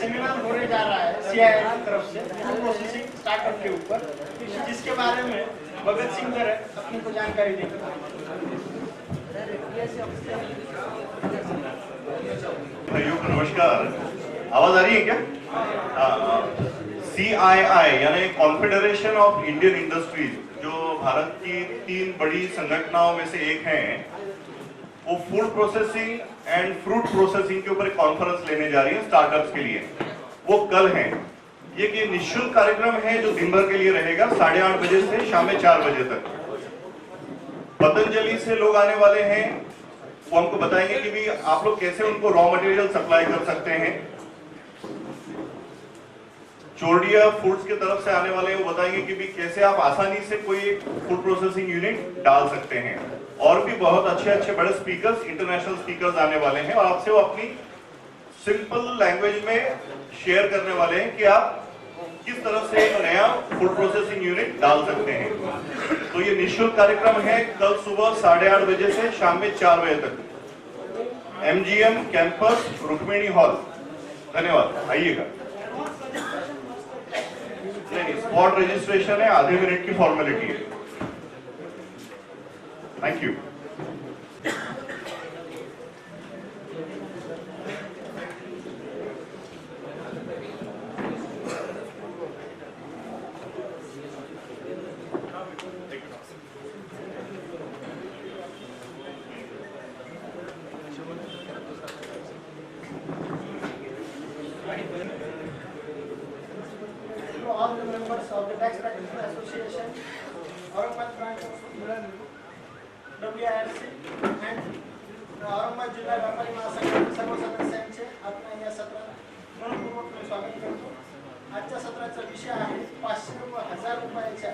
Seminar होने जा रहा है CII की तरफ से फूड प्रोसेसिंग स्टार्टअप के ऊपर, जिसके बारे में भगत सिंह सर अपने को जानकारी देंगे। भाइयों को नमस्कार, आवाज आ रही है क्या? CII यानी कॉन्फेडरेशन ऑफ इंडियन इंडस्ट्रीज, जो भारत की 3 बड़ी संगठनाओं में से एक है, वो food processing and fruit processing के ऊपर एक कॉन्फ्रेंस लेने जा रही है स्टार्टअप्स के लिए। वो कल है। ये निःशुल्क कार्यक्रम है जो दिन भर के लिए रहेगा, 8:30 बजे से शाम में 4 बजे तक। पतंजलि से लोग आने वाले हैं, वो हमको बताएंगे कि भी आप लोग कैसे उनको रॉ मटेरियल सप्लाई कर सकते हैं। चोरडिया फूड्स की तरफ से आने वाले हैं, वो बताएंगे कि भी कैसे आप आसानी से कोई एक फूड प्रोसेसिंग यूनिट डाल सकते हैं। और भी बहुत अच्छे बड़े स्पीकर्स, इंटरनेशनल स्पीकर्स आने वाले हैं और आपसे वो अपनी सिंपल लैंग्वेज में शेयर करने वाले हैं कि आप किस तरह से एक नया फूड प्रोसेसिंग यूनिट डाल सकते हैं। तो ये निःशुल्क कार्यक्रम है, कल सुबह 8:30 बजे से शाम में 4 बजे तक, MGM कैंपस, रुक्मिणी हॉल। धन्यवाद, आइएगा। नहीं, स्पॉट रजिस्ट्रेशन है, आधे मिनट की फॉर्मेलिटी है। Thank you. All the members of the Tax Practitioner Association, Aurangabad branch of WIRC and Aurangabad जिल्हा व्यापारी महासंघाच्या सर्व सदस्यांचे आपण या सत्रात मनपूर्वक स्वागत करतो। आजच्या सत्राचा विषय आहे 500 व 1000 रुपयाच्या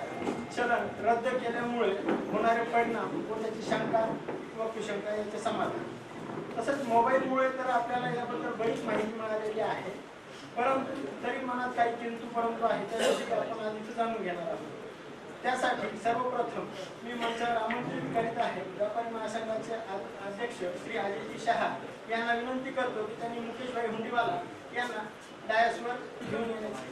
चलन रद्द केल्यामुळे होणारे परिणाम व त्याची शंका व कुशंका याचे समाधान। तसंच मोबाईलमुळे तर आपल्याला याबद्दल बरीच माहिती मिळालेली आहे, परंतु तरी मनात काही किंतु परंतु आहे त्याविषयी आपण आधी जाणून घेणार आहोत। त्यासाठी सर्वप्रथम मी मंचावर आमंत्रित करीत आहे व्यापारी महासंघाचे अध्यक्ष श्री अजयजी शहा यांना विनंती करतो की त्यांनी मुकेशभाई हुंडीवाला यांना डायसवर घेऊन येण्याची।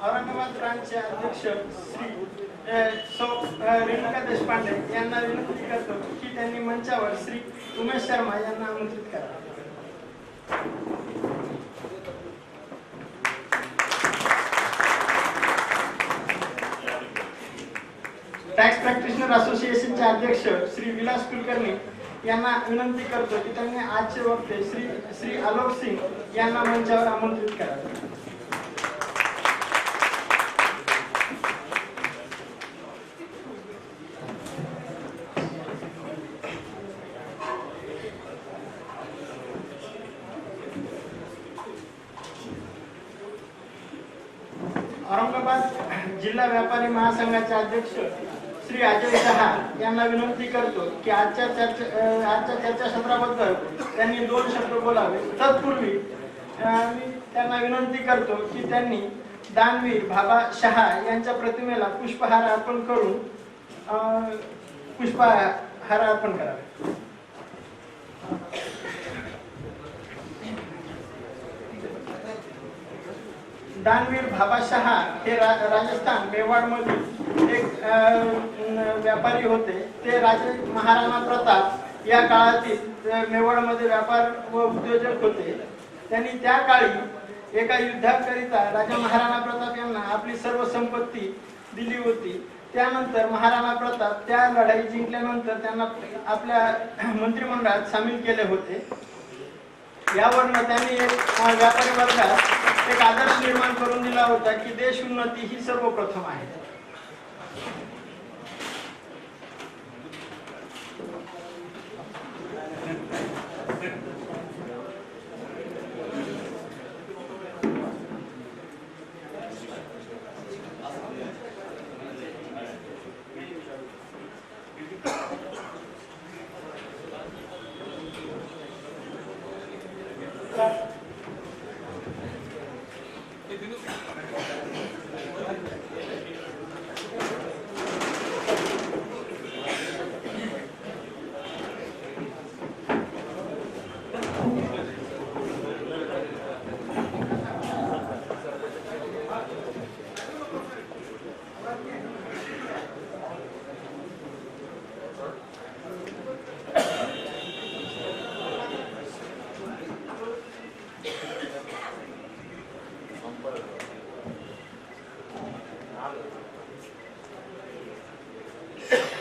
औरंगाबाद ब्रांचचे अध्यक्ष श्री रेणुका देशपांडे यांना विनंती करतो की त्यांनी मंचावर श्री उमेश शर्मा यांना आमंत्रित करा। टॅक्स प्रॅक्टिशनर असोसिएशनचे अध्यक्ष श्री विलास कुलकर्णी यांना विनंती करतो की त्यांनी आजचे वक्ते श्री आलोक सिंग यांना मंचावर आमंत्रित करा। औरंगाबाद जिल्हा व्यापारी महासंघाचे अध्यक्ष श्री अजय शहा यांना विनंती करतो की आजच्या चर्चासत्राबद्दल त्यांनी 2 शब्द बोलावे। तत्पूर्वी मी त्यांना विनंती करतो की त्यांनी दानवीर बाबा शहा यांच्या प्रतिमेला पुष्पहार अर्पण करून करावे। दानवीर बाबा शहा हे राजस्थान मेवाड मधील एक व्यापारी होते। ते राजे महाराणा प्रताप या काळातील मेवाड मध्ये व्यापार व उद्योजक होते। त्यांनी त्या काळी एका युद्धाकरिता राजा महाराणा प्रताप यांना आपली सर्व संपत्ती दिली होती। त्यानंतर महाराणा प्रताप त्या लढाई जिंकल्यानंतर त्यांना आपल्या मंत्रिमंडळात सामील केले होते। यावरून त्यांनी एक व्यापारी वर्गात एक आदर्श निर्माण करून दिला होता की देश उन्नती ही सर्वप्रथम आहे।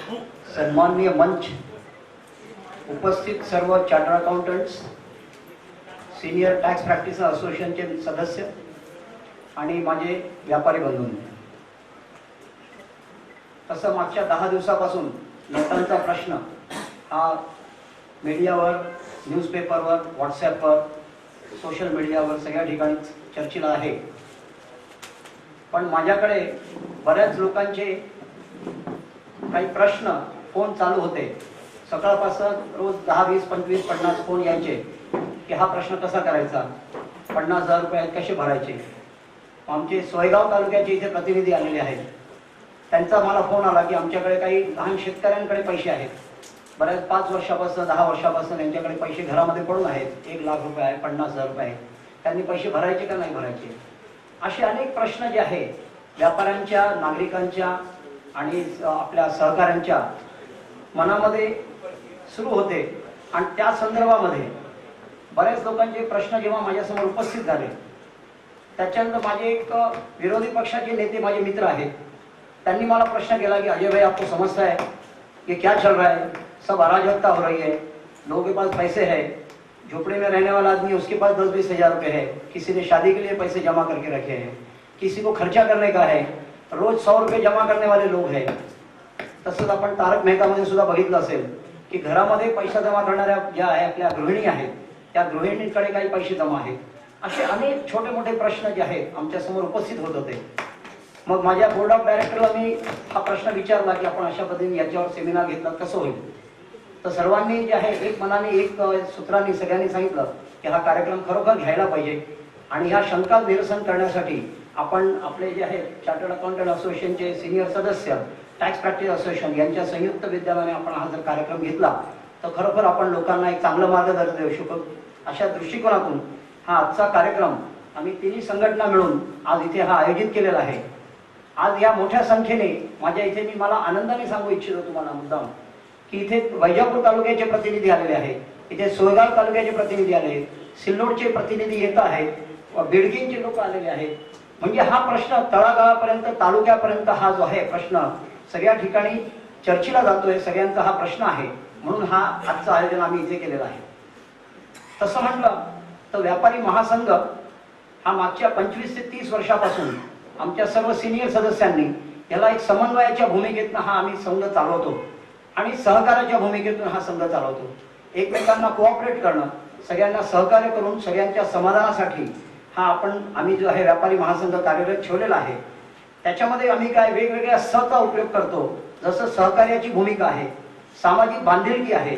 सन्माननीय मंच, उपस्थित सर्व chartered accountants, senior tax practice असोसिएशनचे सदस्य आणि माझे व्यापारी बंधूंनो, तसं मागच्या 10 दिवसापासून नोटांचा प्रश्न हा मीडियावर, न्यूजपेपरवर, व्हॉट्सॲपवर, सोशल मीडियावर सगळ्या ठिकाणी चर्चेला आहे. पण माझ्याकडे बऱ्याच लोकांचे काही प्रश्न फोन चालू होते. सकाळपासून रोज 10, 20, 25, 50 फोन यायचे की हा प्रश्न कसा करायचा, 50,000 रुपये कसे भरायचे. आमचे सोयगाव तालुक्याचे इथे प्रतिनिधी आलेले आहेत. त्यांचा मला फोन आला की आमच्याकडे काही लहान शेतकऱ्यांकडे पैसे आहेत, बऱ्याच 5 वर्षापासून 10 वर्षापासून त्यांच्याकडे पैसे घरामध्ये पडून आहेत, 1 लाख रुपये आहे, 50,000 रुपये आहे, त्यांनी पैसे भरायचे का नाही भरायचे. असे अनेक प्रश्न जे आहे व्यापाऱ्यांच्या, नागरिकांच्या आणि आपल्या सहकाऱ्यांच्या मनामध्ये सुरू होते. आणि त्या संदर्भामध्ये बऱ्याच लोकांचे प्रश्न जेव्हा माझ्यासमोर उपस्थित झाले, त्याच्यानंतर माझे एक विरोधी पक्षाचे नेते, माझे मित्र आहेत, त्यांनी मला प्रश्न केला कि अजय भाई, आपको समझता है कि क्या चल रहा है, सब अराजकता हो रही है, लोगों के पास पैसे है, झोपड़े में रहने वाला आदमी उसके पास 10-20 हज़ार रुपये है, किसी ने शादी के लिए पैसे जमा करके रखे हैं, किसी को खर्चा करने का है, रोज 100 रुपये जमा करने वाले लोग हैं. तसंच आपण तारक मेहतामध्ये सुद्धा बघितलं असेल की घरामध्ये पैसा जमा करणाऱ्या ज्या आहे आपल्या गृहिणी आहेत, त्या गृहिणींकडे काही पैसे जमा आहेत. असे अनेक छोटे मोठे प्रश्न जे आहेत आमच्यासमोर उपस्थित होत होते. मग माझ्या बोर्ड ऑफ डायरेक्टरला मी हा प्रश्न विचारला की आपण अशा पद्धतीने याच्यावर सेमिनार घेतला कसं होईल. तर सर्वांनी जे आहे एक मनाने, एक सूत्रांनी सगळ्यांनी सांगितलं की हा कार्यक्रम खरोखर घ्यायला पाहिजे आणि ह्या शंका निरसन करण्यासाठी आपण आपले जे आहे चार्टर्ड अकाउंटंट असोसिएशनचे सिनियर सदस्य, टॅक्स प्रॅक्टिस असोसिएशन यांच्या संयुक्त विद्यमाने आपण हा जर कार्यक्रम घेतला तर खरोखर आपण लोकांना एक चांगलं मार्गदर्शन देऊ शकू. अशा दृष्टिकोनातून हा आजचा कार्यक्रम आम्ही तिन्ही संघटना मिळून आज इथे हा आयोजित केलेला आहे. आज या मोठ्या संख्येने माझ्या इथे, मी मला आनंदाने सांगू इच्छितो तुम्हाला मुद्दाम की इथे वैजापूर तालुक्याचे प्रतिनिधी आलेले आहेत, इथे सोयगाव तालुक्याचे प्रतिनिधी आले आहेत, सिल्लोडचे प्रतिनिधी येत आहेत, बिडकींचे लोक आलेले आहेत. म्हणजे हा प्रश्न तळागाळापर्यंत, तालुक्यापर्यंत हा जो आहे प्रश्न सगळ्या ठिकाणी चर्चेला जातोय. सगळ्यांचा हा प्रश्न आहे, म्हणून हा आजचं आयोजन आम्ही इथे केलेलं आहे. तसं म्हटलं तर व्यापारी महासंघ हा मागच्या 25 ते 30 वर्षापासून आमच्या सर्व सिनियर सदस्यांनी याला एक समन्वयाच्या भूमिकेतून हा आम्ही संघ चालवतो आणि सहकार्याच्या भूमिकेतून हा संघ चालवतो. एकमेकांना कोऑपरेट करणं, सगळ्यांना सहकार्य करून सगळ्यांच्या समाधानासाठी हा आम्ही जो आहे व्यापारी महासंघ कार्यरत ठेवलेला आहे. त्याच्यामध्ये आम्ही काय वेगवेगळ्या सचा उपयोग करतो. जसं सहकार्याची भूमिका आहे, सामाजिक बांधिलकी आहे,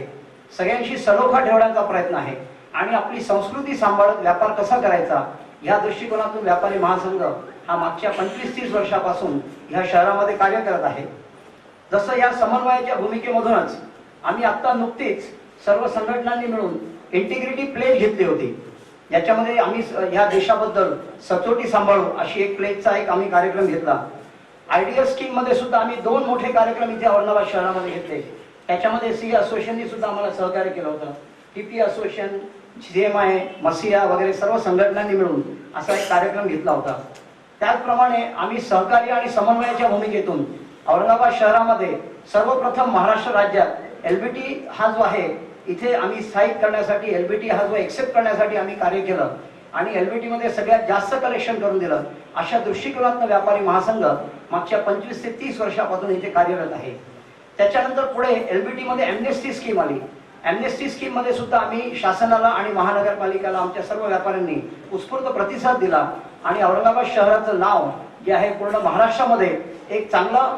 सगळ्यांशी सलोखा ठेवण्याचा प्रयत्न आहे आणि आपली संस्कृती सांभाळत व्यापार कसा करायचा या दृष्टिकोनातून व्यापारी महासंघ हा मागच्या 25-30 वर्षापासून ह्या शहरामध्ये कार्य करत आहे. जसं या समन्वयाच्या भूमिकेमधूनच आम्ही आता नुकतीच सर्व संघटनांनी मिळून इंटिग्रिटी प्लेज घेतली होती, ज्याच्यामध्ये आम्ही ह्या देशाबद्दल सचोटी सांभाळू अशी एक प्लेजचा आम्ही कार्यक्रम घेतला. आयडीएस स्कीम मध्ये सुद्धा आम्ही 2 मोठे कार्यक्रम इथे औरंगाबाद शहरामध्ये घेतले. त्याच्यामध्ये सी असोसिएशननी सुद्धा आम्हाला सहकार्य केलं होतं. टीपी असोसिएशन, CMI, मसिया वगैरे सर्व संघटनांनी मिळून असा एक कार्यक्रम घेतला होता. त्याचप्रमाणे आम्ही सहकार्य आणि समन्वयाच्या भूमिकेतून औरंगाबाद शहरामध्ये सर्वप्रथम महाराष्ट्र राज्यात LBT हा जो आहे इथे आम्ही स्थायिक करण्यासाठी, LBT हा जो एक्सेप्ट करण्यासाठी आम्ही कार्य केलं आणि LBT मध्ये सगळ्यात जास्त कलेक्शन करून दिलं. अशा दृष्टिकोनातून व्यापारी महासंघ मागच्या 25 ते 30 वर्षापासून इथे कार्यरत आहे. त्याच्यानंतर पुढे LBT मध्ये एमनेस्टी स्कीम आली. एमनेस्टी स्कीम मध्ये सुद्धा आम्ही शासनाला आणि महानगरपालिकेला आमच्या सर्व व्यापाऱ्यांनी उत्स्फूर्त प्रतिसाद दिला आणि औरंगाबाद शहराचं नाव जे आहे पूर्ण महाराष्ट्रामध्ये एक चांगला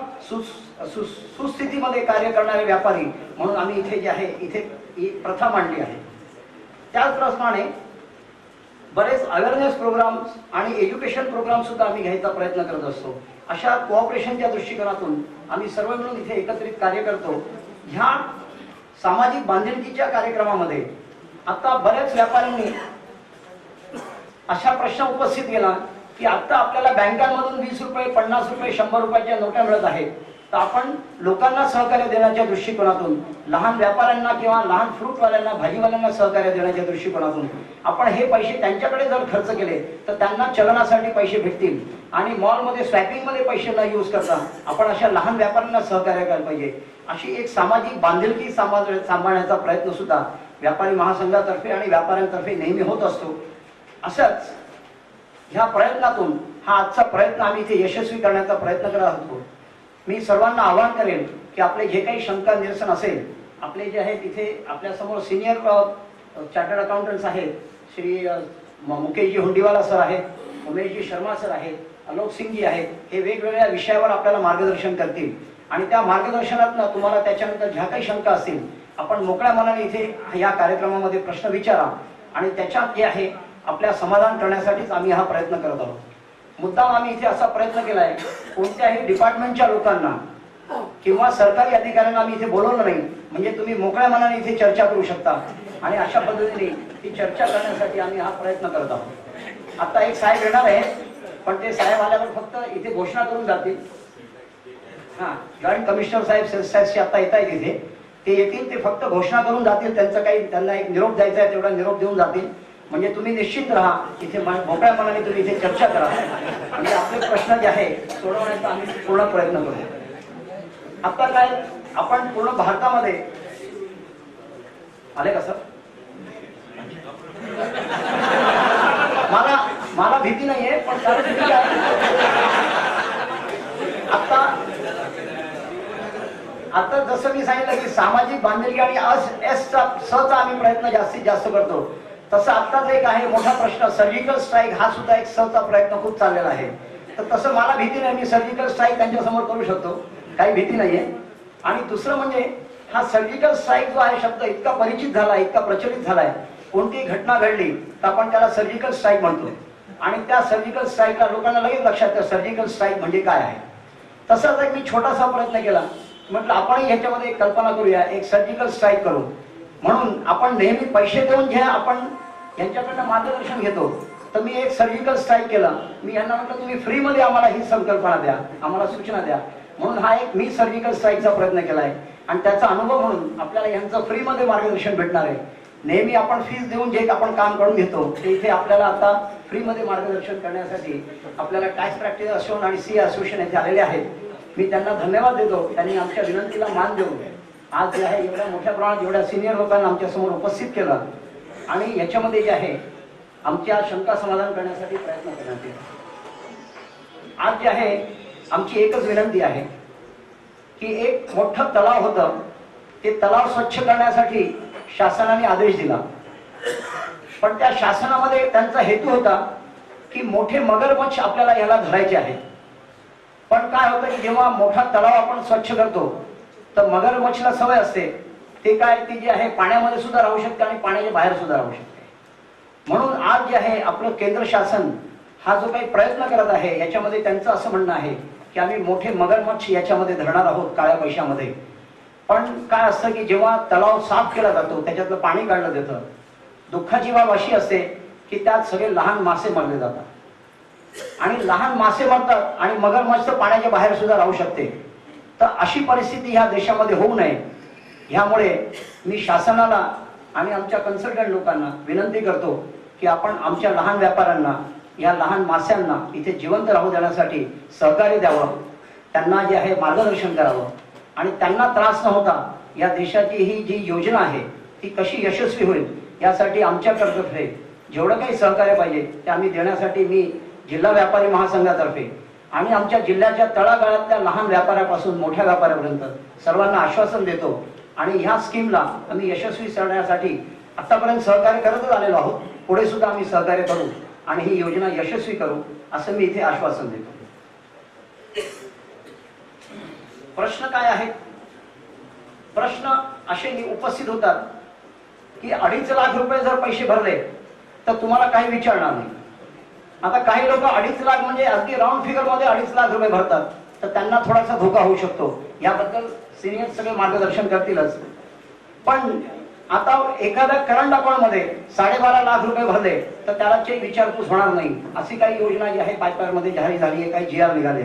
सुस्थितीमध्ये कार्य करणारे व्यापारी म्हणून आम्ही इथे जे आहे इथे प्रथा मांडली आहे. त्याचप्रमाणे बरेच अवेअरनेस प्रोग्राम्स आणि एज्युकेशन प्रोग्राम सुद्धा आम्ही घ्यायचा प्रयत्न करत असतो. अशा कोऑपरेशनच्या दृष्टिकोनातून आम्ही सर्व मिळून इथे एकत्रित कार्य करतो. ह्या सामाजिक बांधिलकीच्या कार्यक्रमामध्ये आता बऱ्याच व्यापाऱ्यांनी अशा प्रश्न उपस्थित केला की आता आपल्याला बँकांमधून 20 रुपये, 50 रुपये, 100 रुपयाच्या नोटा मिळत आहेत, तर आपण लोकांना सहकार्य देण्याच्या दृष्टिकोनातून, लहान व्यापाऱ्यांना किंवा लहान फ्रूटवाल्यांना, भाजीवाल्यांना सहकार्य देण्याच्या दृष्टिकोनातून आपण हे पैसे त्यांच्याकडे जर खर्च केले तर त्यांना चलनासाठी पैसे भेटतील आणि मॉलमध्ये स्वॅपिंगमध्ये पैसे न यूज करता आपण अशा लहान व्यापाऱ्यांना सहकार्य करायला पाहिजे. अशी एक सामाजिक बांधिलकी सांभाळण्याचा प्रयत्न सुद्धा व्यापारी महासंघातर्फे आणि व्यापाऱ्यांतर्फे नेहमी होत असतो. असंच ह्या प्रयत्नातून हा आजचा प्रयत्न आम्ही इथे यशस्वी करण्याचा प्रयत्न करत आहोत. मी सर्वांना आवाहन करेन की आपले जे काही शंका निरसन असेल, आपले जे आहेत इथे आपल्यासमोर सिनियर चार्टर्ड अकाउंटंट्स आहेत, श्री मुकेशजी हुंडीवाला सर आहेत, उमेशजी शर्मा सर आहेत, आलोक सिंगजी आहेत. हे वेगवेगळ्या विषयावर आपल्याला मार्गदर्शन करतील आणि त्या मार्गदर्शनातून तुम्हाला त्याच्यानंतर ज्या काही शंका असतील आपण मोकळ्या मनाने इथे या कार्यक्रमामध्ये प्रश्न विचारा आणि त्याच्यात जे आहे आपल्या समाधान करण्यासाठीच आम्ही हा प्रयत्न करत आहोत. मुद्दाम आम्ही इथे असा प्रयत्न केला आहे, कोणत्याही डिपार्टमेंटच्या लोकांना किंवा सरकारी अधिकाऱ्यांना आम्ही इथे बोलवलं नाही, म्हणजे तुम्ही मोकळ्या मनाने इथे चर्चा करू शकता आणि अशा पद्धतीने ही चर्चा करण्यासाठी आम्ही हा प्रयत्न करत आहोत. आता एक साहेब येणार आहे, पण ते साहेब आल्यावर फक्त इथे घोषणा करून जातील. जॉईंट कमिशनर साहेब सेल्स टॅक्सचे आता येत आहेत इथे, ते येतील, ते फक्त घोषणा करून जातील. त्यांचं काही त्यांना एक निरोप द्यायचा आहे, तेवढा निरोप देऊन जातील. म्हणजे तुम्ही निश्चित राहा इथे, मोकळ्या मनाने तुम्ही इथे चर्चा करा आणि आपले प्रश्न जे आहे सोडवण्याचा आम्ही पूर्ण प्रयत्न करू. आता काय आपण पूर्ण भारतामध्ये आले का सर? मला भीती नाहीये, पण आता जसं मी सांगितलं की सामाजिक बांधिलकी आणि सचा आम्ही प्रयत्न जास्तीत जास्त करतो, तसं आत्ताच एक आहे मोठा प्रश्न सर्जिकल स्ट्राईक, हा सुद्धा एक सचा प्रयत्न खूप चाललेला आहे. तर तसं मला भीती नाही, मी सर्जिकल स्ट्राईक त्यांच्या समोर करू शकतो, काही भीती नाहीये. आणि दुसरं म्हणजे हा सर्जिकल स्ट्राईक जो आहे शब्द इतका परिचित झाला, इतका प्रचलित झालाय, कोणतीही घटना घडली तर आपण त्याला सर्जिकल स्ट्राईक म्हणतो आणि त्या सर्जिकल स्ट्राईकला लोकांना लगेच लक्षात येतं सर्जिकल स्ट्राईक म्हणजे काय आहे. तसाच एक मी छोटासा प्रयत्न केला, म्हटलं आपणही ह्याच्यामध्ये एक कल्पना करूया, एक सर्जिकल स्ट्राईक करू. म्हणून आपण नेहमी पैसे देऊन घ्या, आपण यांच्याकडनं मार्गदर्शन घेतो, तर मी एक सर्जिकल स्ट्राईक केला. मी यांना म्हटलं तुम्ही फ्रीमध्ये आम्हाला ही संकल्पना द्या, आम्हाला सूचना द्या. म्हणून हा एक मी सर्जिकल स्ट्राईकचा प्रयत्न केला आहे आणि त्याचा अनुभव म्हणून आपल्याला यांचं फ्रीमध्ये मार्गदर्शन भेटणार आहे. नेहमी आपण फीस देऊन जे आपण काम करून घेतो ते इथे आपल्याला आता फ्रीमध्ये मार्गदर्शन करण्यासाठी आपल्याला टॅक्स प्रॅक्टिस असोसिएशन आणि सी असोसिएशन येथे आलेले आहेत. मी त्यांना धन्यवाद देतो, त्यांनी आमच्या विनंतीला मान देऊन आज जे आहे एवढ्या मोठ्या प्रमाणात एवढ्या सिनियर लोकांना आमच्या समोर उपस्थित केलं आणि याच्यामध्ये जे आहे आमच्या शंका समाधान करण्यासाठी प्रयत्न करण्यात येईल. आज जे आहे आमची एकच विनंती आहे की एक मोठं तलाव होतं, ते तलाव स्वच्छ करण्यासाठी शासनाने आदेश दिला, पण त्या शासनामध्ये त्यांचा हेतू होता की मोठे मगरमच्छ आपल्याला याला धरायचे आहेत. पण काय होतं की जेव्हा मोठा तलाव आपण स्वच्छ करतो तर मगरमच्छला सवय असते, ते काय ती जे आहे पाण्यामध्ये सुद्धा राहू शकते आणि पाण्याच्या बाहेर सुद्धा राहू शकते. म्हणून आज जे आहे आपलं केंद्र शासन हा जो काही प्रयत्न करत आहे याच्यामध्ये त्यांचं असं म्हणणं आहे की आम्ही मोठे मगरमच्छ याच्यामध्ये धरणार आहोत काळ्या पैशामध्ये. पण काय असतं की जेव्हा तलाव साफ केला जातो त्याच्यातलं पाणी काढलं जातं, दुःखाची बाब अशी असते की त्यात सगळे लहान मासे मरले जातात आणि लहान मासे मरतात आणि मगरमच्छ पाण्याच्या बाहेर सुद्धा राहू शकते. तर अशी परिस्थिती ह्या देशामध्ये होऊ नये, ह्यामुळे मी शासनाला आणि आमच्या कन्सल्टंट लोकांना विनंती करतो की आपण आमच्या लहान व्यापाऱ्यांना, या लहान मास्यांना इथे जिवंत राहू देण्यासाठी सहकार्य द्यावं, त्यांना जे आहे मार्गदर्शन करावं आणि त्यांना त्रास न होता या देशाची ही जी योजना आहे ती कशी यशस्वी होईल यासाठी आमच्यातर्फे जेवढं काही सहकार्य पाहिजे ते आम्ही देण्यासाठी मी जिल्हा व्यापारी महासंघातर्फे आणि आमच्या जिल्ह्याच्या तळागाळातल्या लहान व्यापाऱ्यापासून मोठ्या व्यापाऱ्यापर्यंत सर्वांना आश्वासन देतो. आणि ह्या स्कीमला आम्ही यशस्वी करण्यासाठी आतापर्यंत सहकार्य करतच आलेलो आहोत, पुढे सुद्धा आम्ही सहकार्य करू आणि ही योजना यशस्वी करू असं मी इथे आश्वासन देतो. प्रश्न काय आहेत? प्रश्न असे उपस्थित होतात की 2.5 लाख रुपये जर पैसे भरले तर तुम्हाला काही विचारणार नाही. आता काही लोक 2.5 लाख म्हणजे अगदी राऊंड फिगर मध्ये 2.5 लाख रुपये भरतात, तर त्यांना थोडासा धोका होऊ शकतो. याबद्दल सिनियर सगळे मार्गदर्शन करतीलच. पण आता एखाद्या करंट अकाउंट मध्ये 12.5 लाख रुपये भरले तर त्याला विचारपूस होणार नाही, अशी काही योजना जी आहे पायपार मध्ये जाहीर झाली आहे, काही GR निघाले.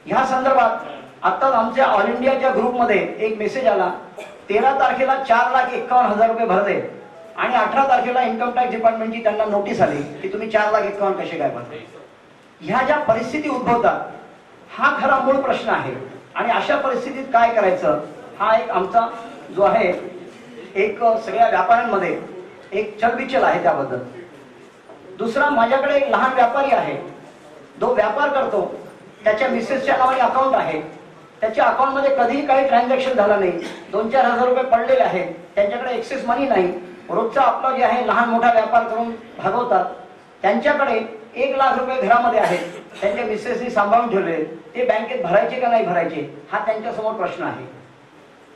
ह्या संदर्भात आत्ताच आमच्या ऑल इंडियाच्या ग्रुपमध्ये एक मेसेज आला, 13 तारखेला 4,51,000 रुपये भरले आणि 18 तारखेला इन्कम टॅक्स डिपार्टमेंटची त्यांना नोटीस आली की तुम्ही 4,51,000 कसे काय भरले. ह्या ज्या परिस्थिती उद्भवतात हा खरा मूळ प्रश्न आहे. आणि अशा परिस्थितीत काय करायचं हा एक आमचा जो आहे एक सगळ्या व्यापाऱ्यांमध्ये एक चलबिचल आहे त्याबद्दल. दुसरा, माझ्याकडे एक लहान व्यापारी आहे, जो व्यापार करतो, त्याच्या मिसेसच्या नावाने अकाउंट आहे, त्याच्या अकाउंटमध्ये कधीही काही ट्रान्झॅक्शन झालं नाही, 2-4 हजार रुपये पडलेले आहेत, त्यांच्याकडे एक्सेस मनी नाही, रोजचा आपला जे आहे लहान मोठा व्यापार करून भागवतात, त्यांच्याकडे 1 लाख रुपये घरामध्ये आहेत, त्यांच्या मिसेसनी सांभाळून ठेवले, ते बँकेत भरायचे का नाही भरायचे हा त्यांच्यासमोर प्रश्न आहे.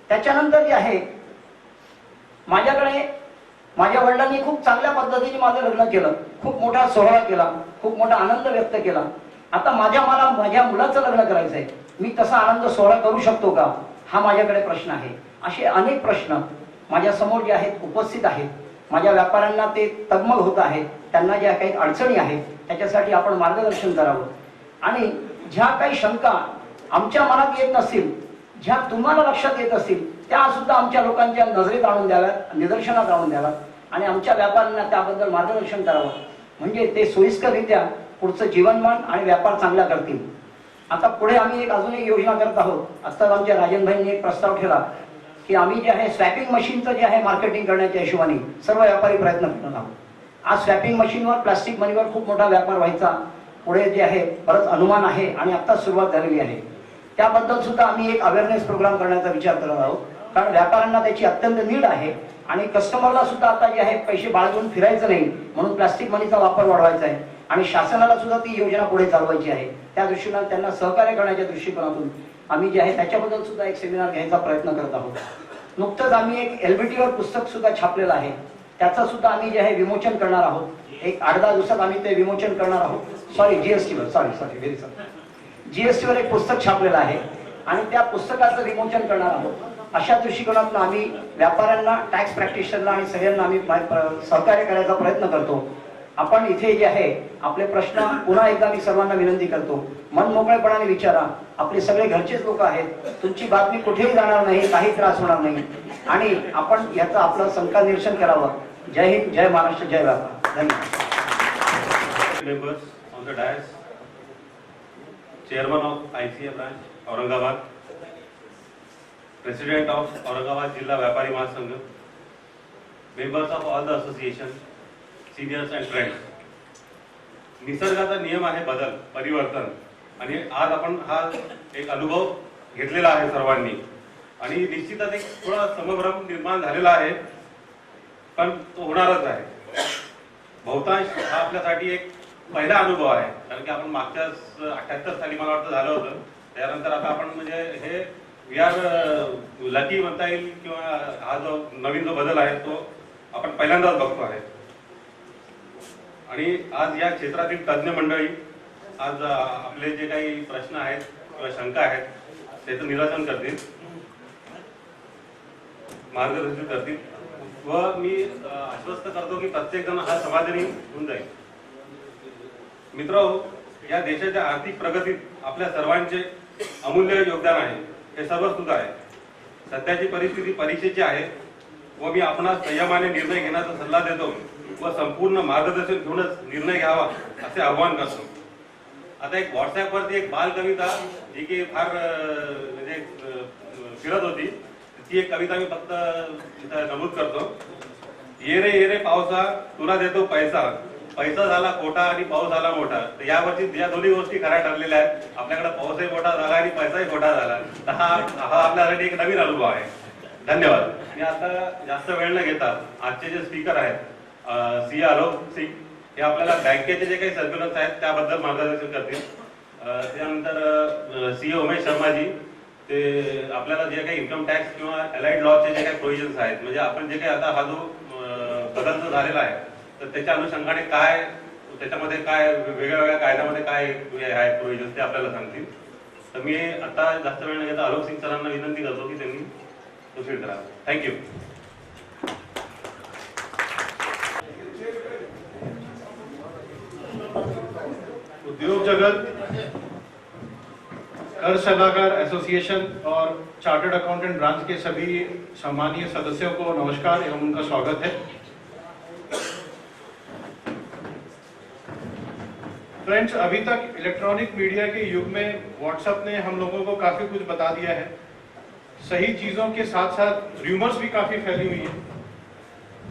त्याच्यानंतर जे आहे माझ्याकडे माझ्या वडिलांनी खूप चांगल्या पद्धतीने माझं लग्न केलं, खूप मोठा सोहळा केला, खूप मोठा आनंद व्यक्त केला. आता मला माझ्या मुलाचं लग्न करायचं आहे, मी तसा आनंद सोहळा करू शकतो का हा माझ्याकडे प्रश्न आहे. असे अनेक प्रश्न माझ्या समोर जे आहेत उपस्थित आहेत. माझ्या व्यापाऱ्यांना ते तगमग होत आहेत, त्यांना ज्या काही अडचणी आहेत त्याच्यासाठी आपण मार्गदर्शन करावं. आणि ज्या काही शंका आमच्या मनात येत नसतील, ज्या तुम्हाला लक्षात येत असतील, त्या सुद्धा आमच्या लोकांच्या नजरेत आणून द्याव्यात, निदर्शनात आणून द्याव्यात आणि आमच्या व्यापाऱ्यांना त्याबद्दल मार्गदर्शन करावं, म्हणजे ते सोयीस्कररित्या पुढचं जीवनमान आणि व्यापार चांगला करतील. आता पुढे आम्ही अजून एक योजना करत आहोत. आत्ताच आमच्या राजनभाईंनी एक प्रस्ताव ठेवला की आम्ही जे आहे स्वॅपिंग मशीनचं जे आहे मार्केटिंग करण्याच्या हिशोबाने सर्व व्यापारी प्रयत्न करत आहोत. आज स्वॅपिंग मशीनवर, प्लास्टिक मनीवर खूप मोठा व्यापार व्हायचा पुढे जे आहे बरंच अनुमान आहे आणि आत्ताच सुरुवात झालेली आहे. त्याबद्दल सुद्धा आम्ही एक अवेअरनेस प्रोग्राम करण्याचा विचार करत आहोत, कारण व्यापाऱ्यांना त्याची अत्यंत नीड आहे आणि कस्टमरला सुद्धा आता जे आहे पैसे बाळगून फिरायचं नाही, म्हणून प्लास्टिक मनीचा वापर वाढवायचा आहे आणि शासनाला सुद्धा ती योजना पुढे चालवायची आहे. त्या दृष्टीने त्यांना सहकार्य करण्याच्या दृष्टिकोनातून आम्ही जे आहे त्याच्याबद्दल सुद्धा एक सेमिनार घ्यायचा प्रयत्न करत आहोत. नुकतंच आम्ही एक LBT वर पुस्तक सुद्धा छापलेलं आहे, त्याचं सुद्धा आम्ही जे आहे विमोचन करणार आहोत. एक 8-10 दिवसात आम्ही ते विमोचन करणार आहोत. GST वर GST वर एक पुस्तक छापलेलं आहे आणि त्या पुस्तकाचं विमोचन करणार आहोत. अशा दृष्टिकोनातून आम्ही व्यापाऱ्यांना, टॅक्स प्रॅक्टिशनरला आणि सगळ्यांना आम्ही सहकार्य करायचा प्रयत्न करतो. आपण इथे जे आहे आपले प्रश्न पुन्हा एकदा मी सर्वांना विनंती करतो, मन मोकळेपणाने विचारा. आपले सगळे घरचेच लोक आहेत, तुमची बातमी कुठेही जाणार नाही, काही त्रास होणार नाही आणि आपण याचं आपलं शंका निरसन करावं. जय हिंद, जय महाराष्ट्र, जय व्यापार. धन्यवाद. Members on the dais, Chairman of ICA branch, Aurangabad, President of Aurangabad Jilla Vyapari Mahasangh, members of all the associations, seniors and friends. निसर्गाचा नियम आहे बदल, परिवर्तन, आणि आज आपण हा एक अनुभव घेतलेला आहे सर्वांनी आणि निश्चितच एक थोडा समभ्रम निर्माण झालेला आहे, पण तो होणारच आहे. बहुतांश हा आपल्यासाठी एक पहिला अनुभव आहे, कारण की आपण मागच्या 78 साली मला वाटतं झालं होतं. त्यानंतर आता आपण म्हणजे हे वी आर लकी म्हणता येईल, किंवा हा जो नवीन जो बदल आहे तो आपण पहिल्यांदाच बघतो आहे. आणि आज या क्षेत्रातील तज्ज्ञ मंडळी आज आपले जे काही प्रश्न आहेत किंवा शंका आहेत त्याचं निरसन करतील, मार्गदर्शन करतील व मी आश्वस्त करतो की प्रत्येक जण हा समाधानी होऊन जाईल. मित्रहो, या देशाच्या आर्थिक प्रगतीत आपल्या सर्वांचे अमूल्य योगदान आहे, हे सर्वस्तुत आहे. सध्याची परिस्थिती परीक्षेची आहे व मी आपणास संयमाने निर्णय घेण्याचा सल्ला देतो व संपूर्ण मार्गदर्शन घेऊनच निर्णय घ्यावा असे आवाहन करतो. आता एक व्हॉट्सअपवरती एक बाल कविता जी की फार म्हणजे फिरत होती, ती एक कविता मी फक्त इथं नमूद करतो. ये रे पावसा तुला देतो पैसा, पैसा झाला खोटा आणि पाऊस झाला मोठा. तर यावरती या दोन्ही गोष्टी खऱ्या ठरलेल्या आहेत. आपल्याकडे पाऊसही मोठा झाला आणि पैसाही खोटा झाला. तर हा आपल्यासाठी एक नवीन अनुभव आहे. धन्यवाद. मी आता जास्त वेळ न घेता आजचे जे स्पीकर आहेत सी आलोक सिंग, हे आपल्याला बँकेचे जे काही सर्क्युलर्स आहेत त्याबद्दल मार्गदर्शन करतील. त्यानंतर CEO उमेश शर्माजी, ते आपल्याला जे काही इन्कम टॅक्स किंवा अलाइड लॉचे जे काही प्रोव्हिजन्स आहेत, म्हणजे आपण जे काही आता हा जो बदल जो झालेला आहे तर त्याच्या अनुषंगाने काय त्याच्यामध्ये काय वेगळ्या कायद्यामध्ये काय आहे प्रोव्हिजन्स ते आपल्याला सांगतील. तर मी आता जास्त वेळ न घेता आलोक सिंग सरांना विनंती करतो की त्यांनी प्रोसीड करा. थँक्यू. उद्योग जगत कर सलाहकार एसोसिएशन और चार्टर्ड अकाउंटेंट ब्रांच के सभी सम्मानीय सदस्यों को नमस्कार एवं उनका स्वागत है। फ्रेंड्स, अभी तक इलेक्ट्रॉनिक मीडिया के युग में व्हाट्सएप ने हम लोगों को काफी कुछ बता दिया है। सही चीजों के साथ साथ र्यूमर्स भी काफी फैली हुई है।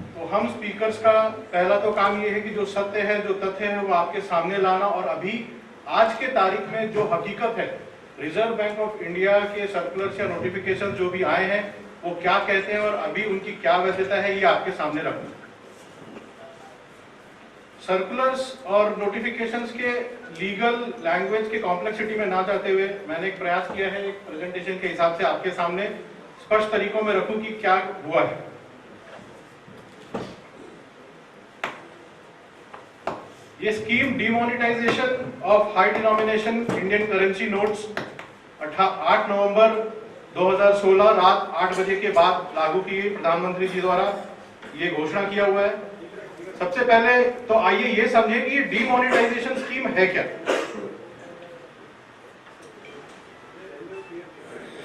तो हम स्पीकर्स का पहला तो काम ये है कि जो सत्य है, जो तथ्य है, वो आपके सामने लाना और अभी आज के तारीख में जो हकीकत है, रिजर्व बैंक ऑफ इंडिया के सर्कुलर्स या नोटिफिकेशन जो भी आए हैं वो क्या कहते हैं और अभी उनकी क्या वैधता है, ये आपके सामने रखना। सर्कुलर्स और नोटिफिकेशंस के लीगल लैंग्वेज के कॉम्प्लेक्सिटी में ना जाते हुए मैंने एक प्रयास किया है एक प्रेजेंटेशन के हिसाब से आपके सामने स्पष्ट तरीकों में रखूं कि क्या हुआ है। ये scheme demonetisation of high denomination Indian currency notes 8 नवंबर 2016 रात 8 बजे के बाद लागू की गई। प्रधानमंत्री जी द्वारा ये घोषणा किया हुआ है। सबसे पहले तो आइए ये समझे कि ये डिमोनेटाइजेशन स्कीम है क्या।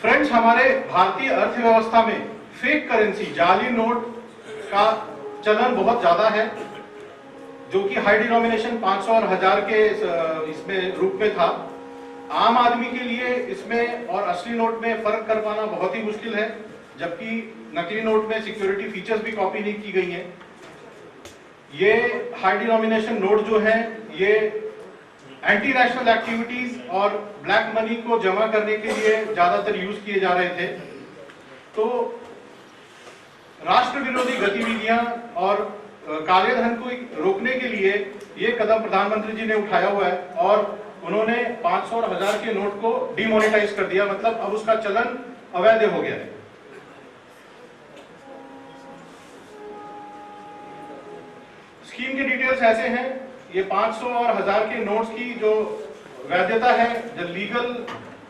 फ्रेंड्स, हमारे भारतीय अर्थव्यवस्था में फेक करेंसी, जाली नोट का चलन बहुत ज्यादा है, जो कि हाई डिनोमिनेशन 500 और 1000 के इसमें रूप में था। आम आदमी के लिए इसमें और असली नोट में फर्क कर पाना बहुत ही मुश्किल है, जबकि नकली नोट में सिक्योरिटी फीचर्स भी कॉपी नहीं की गई हैं। ये हाई डिनोमिनेशन नोट जो है ये एंटी नेशनल एक्टिविटीज और ब्लैक मनी को जमा करने के लिए ज्यादातर यूज किए जा रहे थे। तो राष्ट्र विरोधी गतिविधियां और काले धन को रोकने के लिए ये कदम प्रधानमंत्री जी ने उठाया हुआ है और उन्होंने 500 और 1000 के नोट को डिमोनेटाइज कर दिया, मतलब अब उसका चलन अवैध हो गया है। स्कीम के डिटेल्स ऐसे हैं। ये 500 और 1000 के नोट्स की जो वैधता है, जो लीगल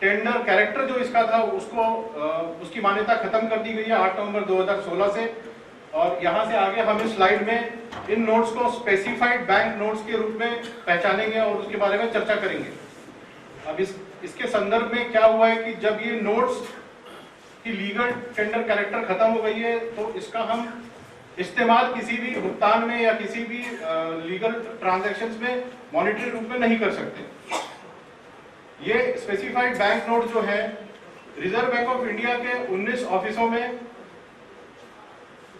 टेंडर कैरेक्टर जो इसका था उसको उसकी मान्यता खत्म कर दी गई है 8 नवंबर 2016 से। और यहां से आगे हम इस स्लाइड में इन नोट्स को स्पेसिफाइड बैंक नोट्स के रूप में पहचानेंगे और उसके बारे में चर्चा करेंगे। अब इसके संदर्भ में क्या हुआ है कि जब ये नोट्स की लीगल टेंडर कैरेक्टर खत्म हो गई है तो इसका हम इस्तेमाल किसी भी भुगतान में या किसी भी लीगल ट्रांजैक्शंस में मॉनिटरी रूप में नहीं कर सकते। ये स्पेसिफाइड बैंक नोट जो है रिजर्व बैंक ऑफ इंडिया के 19 ऑफिसों में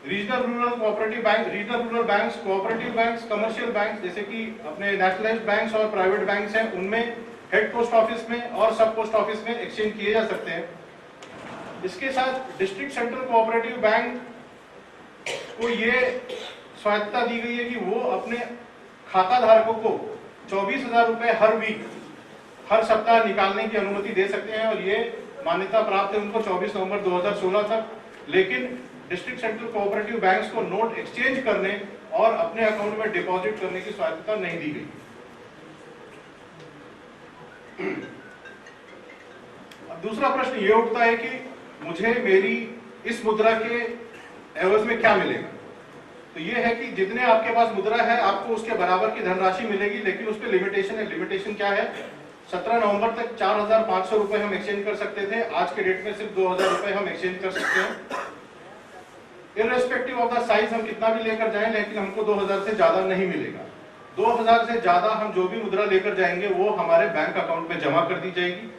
regional rural cooperative bank, regional rural banks, cooperative banks, commercial banks जैसे कि अपने नेशनलाइज्ड बैंक्स और प्राइवेट बैंक्स हैं, उनमें हेड पोस्ट ऑफिस में और सब पोस्ट ऑफिस में एक्सचेंज किए जा सकते हैं। इसके साथ डिस्ट्रिक्ट सेंट्रल कोऑपरेटिव बैंक को ये स्वायत्तता दी गई है कि वो अपने खाता धारकों को 24,000 रुपए हर वीक, हर सप्ताह निकालने की अनुमति दे सकते हैं और ये मान्यता प्राप्त है उनको 24 नवंबर 2016 तक। लेकिन डिस्ट्रिक्ट सेंट्रल कोऑपरेटिव बैंक्स को नोट एक्सचेंज करने और अपने अकाउंट में डिपॉजिट करने की स्वायत्तता नहीं दी गई। अब दूसरा प्रश्न ये उठता है कि मुझे मेरी इस मुद्रा के एवज में क्या मिलेगा। तो ये है कि जितने आपके पास मुद्रा है आपको उसके बराबर की धनराशि मिलेगी, लेकिन उस पर लिमिटेशन है। लिमिटेशन क्या है? 17 नवंबर तक 4,500 रुपए हम एक्सचेंज कर सकते थे, आज के डेट में सिर्फ 2,000 रुपए हम एक्सचेंज कर सकते हैं। इररेस्पेक्टिव ऑफ द साइज हम कितना भी लेकर जाएं, लेकिन हमको 2,000 से ज्यादा नहीं मिलेगा। 2,000 से ज्यादा हम जो भी मुद्रा लेकर जाएंगे वो हमारे बैंक अकाउंट में जमा कर दी जाएगी।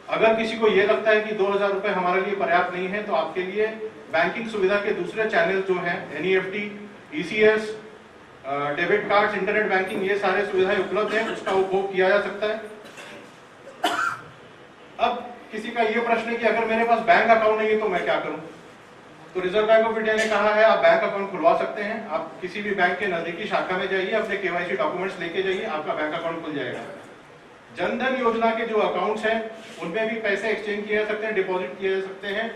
अगर किसी को ये लगता है कि 2,000 रुपए हमारे लिए पर्याप्त नहीं है तो आपके लिए बैंकिंग सुविधा के दूसरे चैनल जो हैं NEFT, ECS, debit card, internet banking, ये सारे सुविधाएं उपलब्ध हैं, उसका उपभोग किया जा सकता है। अब किसी का ये प्रश्न है कि अगर मेरे पास बैंक अकाउंट नहीं है तो मैं क्या करूं? तो रिजर्व बैंक ऑफ इंडिया ने कहा है आप बैंक अकाउंट खुलवा सकते हैं। आप किसी भी बैंक के नजदीकी शाखा में जाइए, अपने KYC डॉक्यूमेंट्स लेके जाइए, आपका बैंक अकाउंट खुल जाएगा। जनधन योजना के जो अकाउंट्स हैं उनमें भी पैसे एक्सचेंज किए जा सकते हैं, डिपॉजिट किए जा सकते हैं,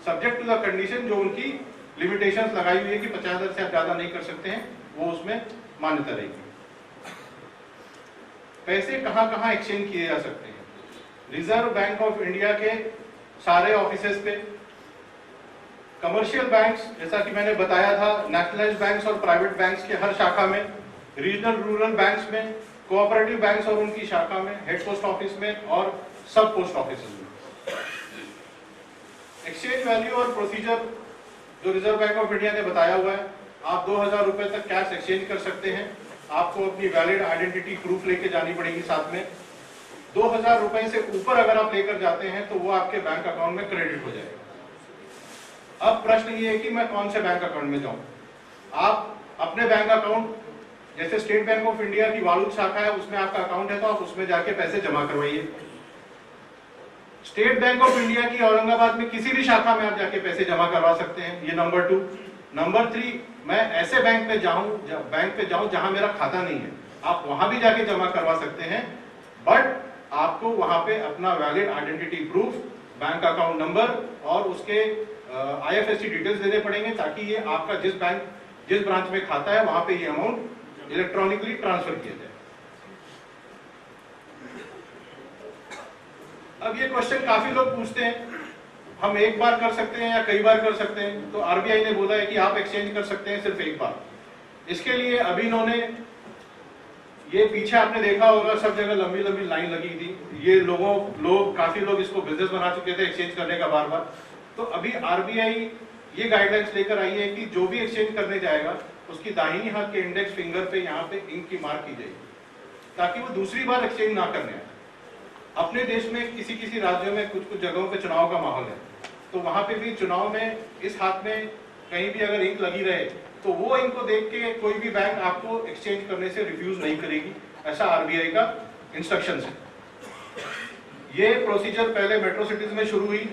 सब्जेक्ट टू द कंडीशन जो उनकी लिमिटेशंस लगाई हुई है कि 50,000 से आप ज्यादा नहीं कर सकते हैं, वो उसमें मान्यता रहेगी। पैसे कहां कहां एक्सचेंज किए जा सकते हैं? रिजर्व बैंक ऑफ इंडिया के सारे ऑफिसेस पे, कमर्शियल बैंक्स जैसा कि मैंने बताया था, नेशनलाइज्ड बैंक्स और प्राइवेट बैंक्स के हर शाखा में, रीजनल रूरल बैंक्स में, कोऑपरेटिव बैंक्स और उनकी शाखा में, हेड पोस्ट ऑफिस में और सब पोस्ट ऑफिस में। एक्सचेंज वैल्यू और प्रोसीजर जो रिजर्व बैंक ऑफ इंडिया ने बताया हुआ है, आप 2000 रुपए तक कैश एक्सचेंज कर सकते हैं। आपको अपनी वैलिड आइडेंटिटी प्रूफ लेके जानी पड़ेगी साथ में। 2000 रुपए से ऊपर अगर आप लेकर जाते हैं तो वो आपके बैंक अकाउंट में क्रेडिट हो जाएगा। अब प्रश्न ये है कि मैं कौन से बैंक अकाउंट में जाऊं। आप अपने बैंक अकाउंट, जैसे स्टेट बैंक ऑफ इंडिया की वालूद शाखा है उसमें आपका अकाउंट है तो आप उसमें जाके पैसे जमा करवाइए। स्टेट बैंक ऑफ इंडिया की औरंगाबाद में किसी भी शाखा में आप जाके पैसे जमा करवा सकते हैं, ये नंबर 2। नंबर 3, मैं ऐसे बैंक पे जाऊं जहां मेरा खाता नहीं है, आप वहां भी जाके जमा करवा सकते हैं, बट आपको वहां पे अपना valid identity proof, bank account number और उसके IFSC डिटेल्स देने पड़ेंगे, ताकि ये आपका जिस ब्रांच में खाता है वहां पे ये अमाउंट इलेक्ट्रॉनिकली ट्रांसफर किया जाए। अब ये क्वेश्चन काफी लोग पूछते हैं, हम एक बार कर सकते हैं या कई बार कर सकते हैं? तो RBI ने बोला है कि आप एक्सचेंज कर सकते हैं सिर्फ एक बार। इसके लिए अभी इन्होंने, ये पीछे आपने देखा होगा सब जगह लंबी लंबी लाइन लगी थी, ये काफी लोग इसको बिजनेस बना चुके थे एक्सचेंज करने का बार बार। तो अभी RBI ये गाइडलाइंस लेकर आई है कि जो भी एक्सचेंज करने जाएगा उसकी दाहिनी हाथ के इंडेक्स फिंगर पे यहाँ पे इंक की मार्क की जाएगी, ताकि वो दूसरी बार एक्सचेंज ना करने आए। अपने देश में किसी राज्यों में कुछ जगहों पे चुनाव का माहौल है, तो वहां पे भी चुनाव में इस हाथ में कहीं भी अगर इंक लगी रहे तो वो इंक को देख के कोई भी बैंक आपको एक्सचेंज करने से रिफ्यूज नहीं करेगी, ऐसा RBI का इंस्ट्रक्शन है। ये प्रोसीजर पहले मेट्रो सिटीज में शुरू हुई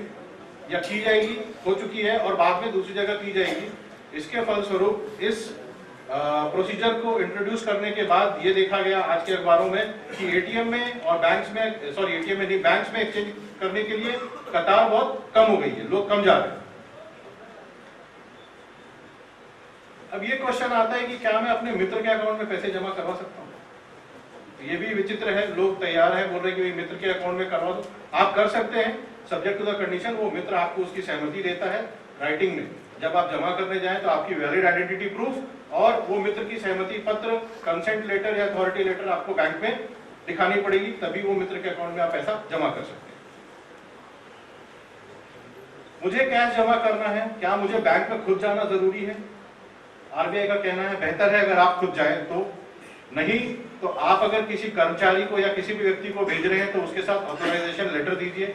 या की जाएगी, हो चुकी है, और बाद में दूसरी जगह की जाएगी। इसके फलस्वरूप इस प्रोसीजर को इंट्रोड्यूस करने के बाद ये देखा गया आज के अखबारों में कि एटीएम में और बैंक्स में, एटीएम में नहीं, बैंक्स में एक्सचेंज करने के लिए कतार बहुत कम हो गई है, लोग कम जा रहे हैं। अब ये क्वेश्चन आता है कि क्या मैं अपने मित्र के अकाउंट में पैसे जमा करवा सकता हूँ? ये भी विचित्र है, लोग तैयार हैं, बोल रहे हैं कि मित्र के अकाउंट में करवा दो। आप कर सकते हैं, सब्जेक्ट टू द कंडीशन, वो मित्र आपको उसकी सहमति देता है राइटिंग में। जब आप जमा करने जाएं तो आपकी वैलिड आइडेंटिटी प्रूफ और वो मित्र की सहमति पत्र, कंसेंट लेटर या अथॉरिटी लेटर आपको बैंक में दिखानी पड़ेगी, तभी वो मित्र के अकाउंट में आप पैसा जमा कर सकते हैं। मुझे कैश जमा करना है, क्या मुझे बैंक में खुद जाना जरूरी है? RBI का कहना है बेहतर है अगर आप खुद जाएं तो। नहीं तो आप अगर किसी कर्मचारी को या किसी भी व्यक्ति को भेज रहे हैं तो उसके साथ ऑथराइजेशन लेटर दीजिए।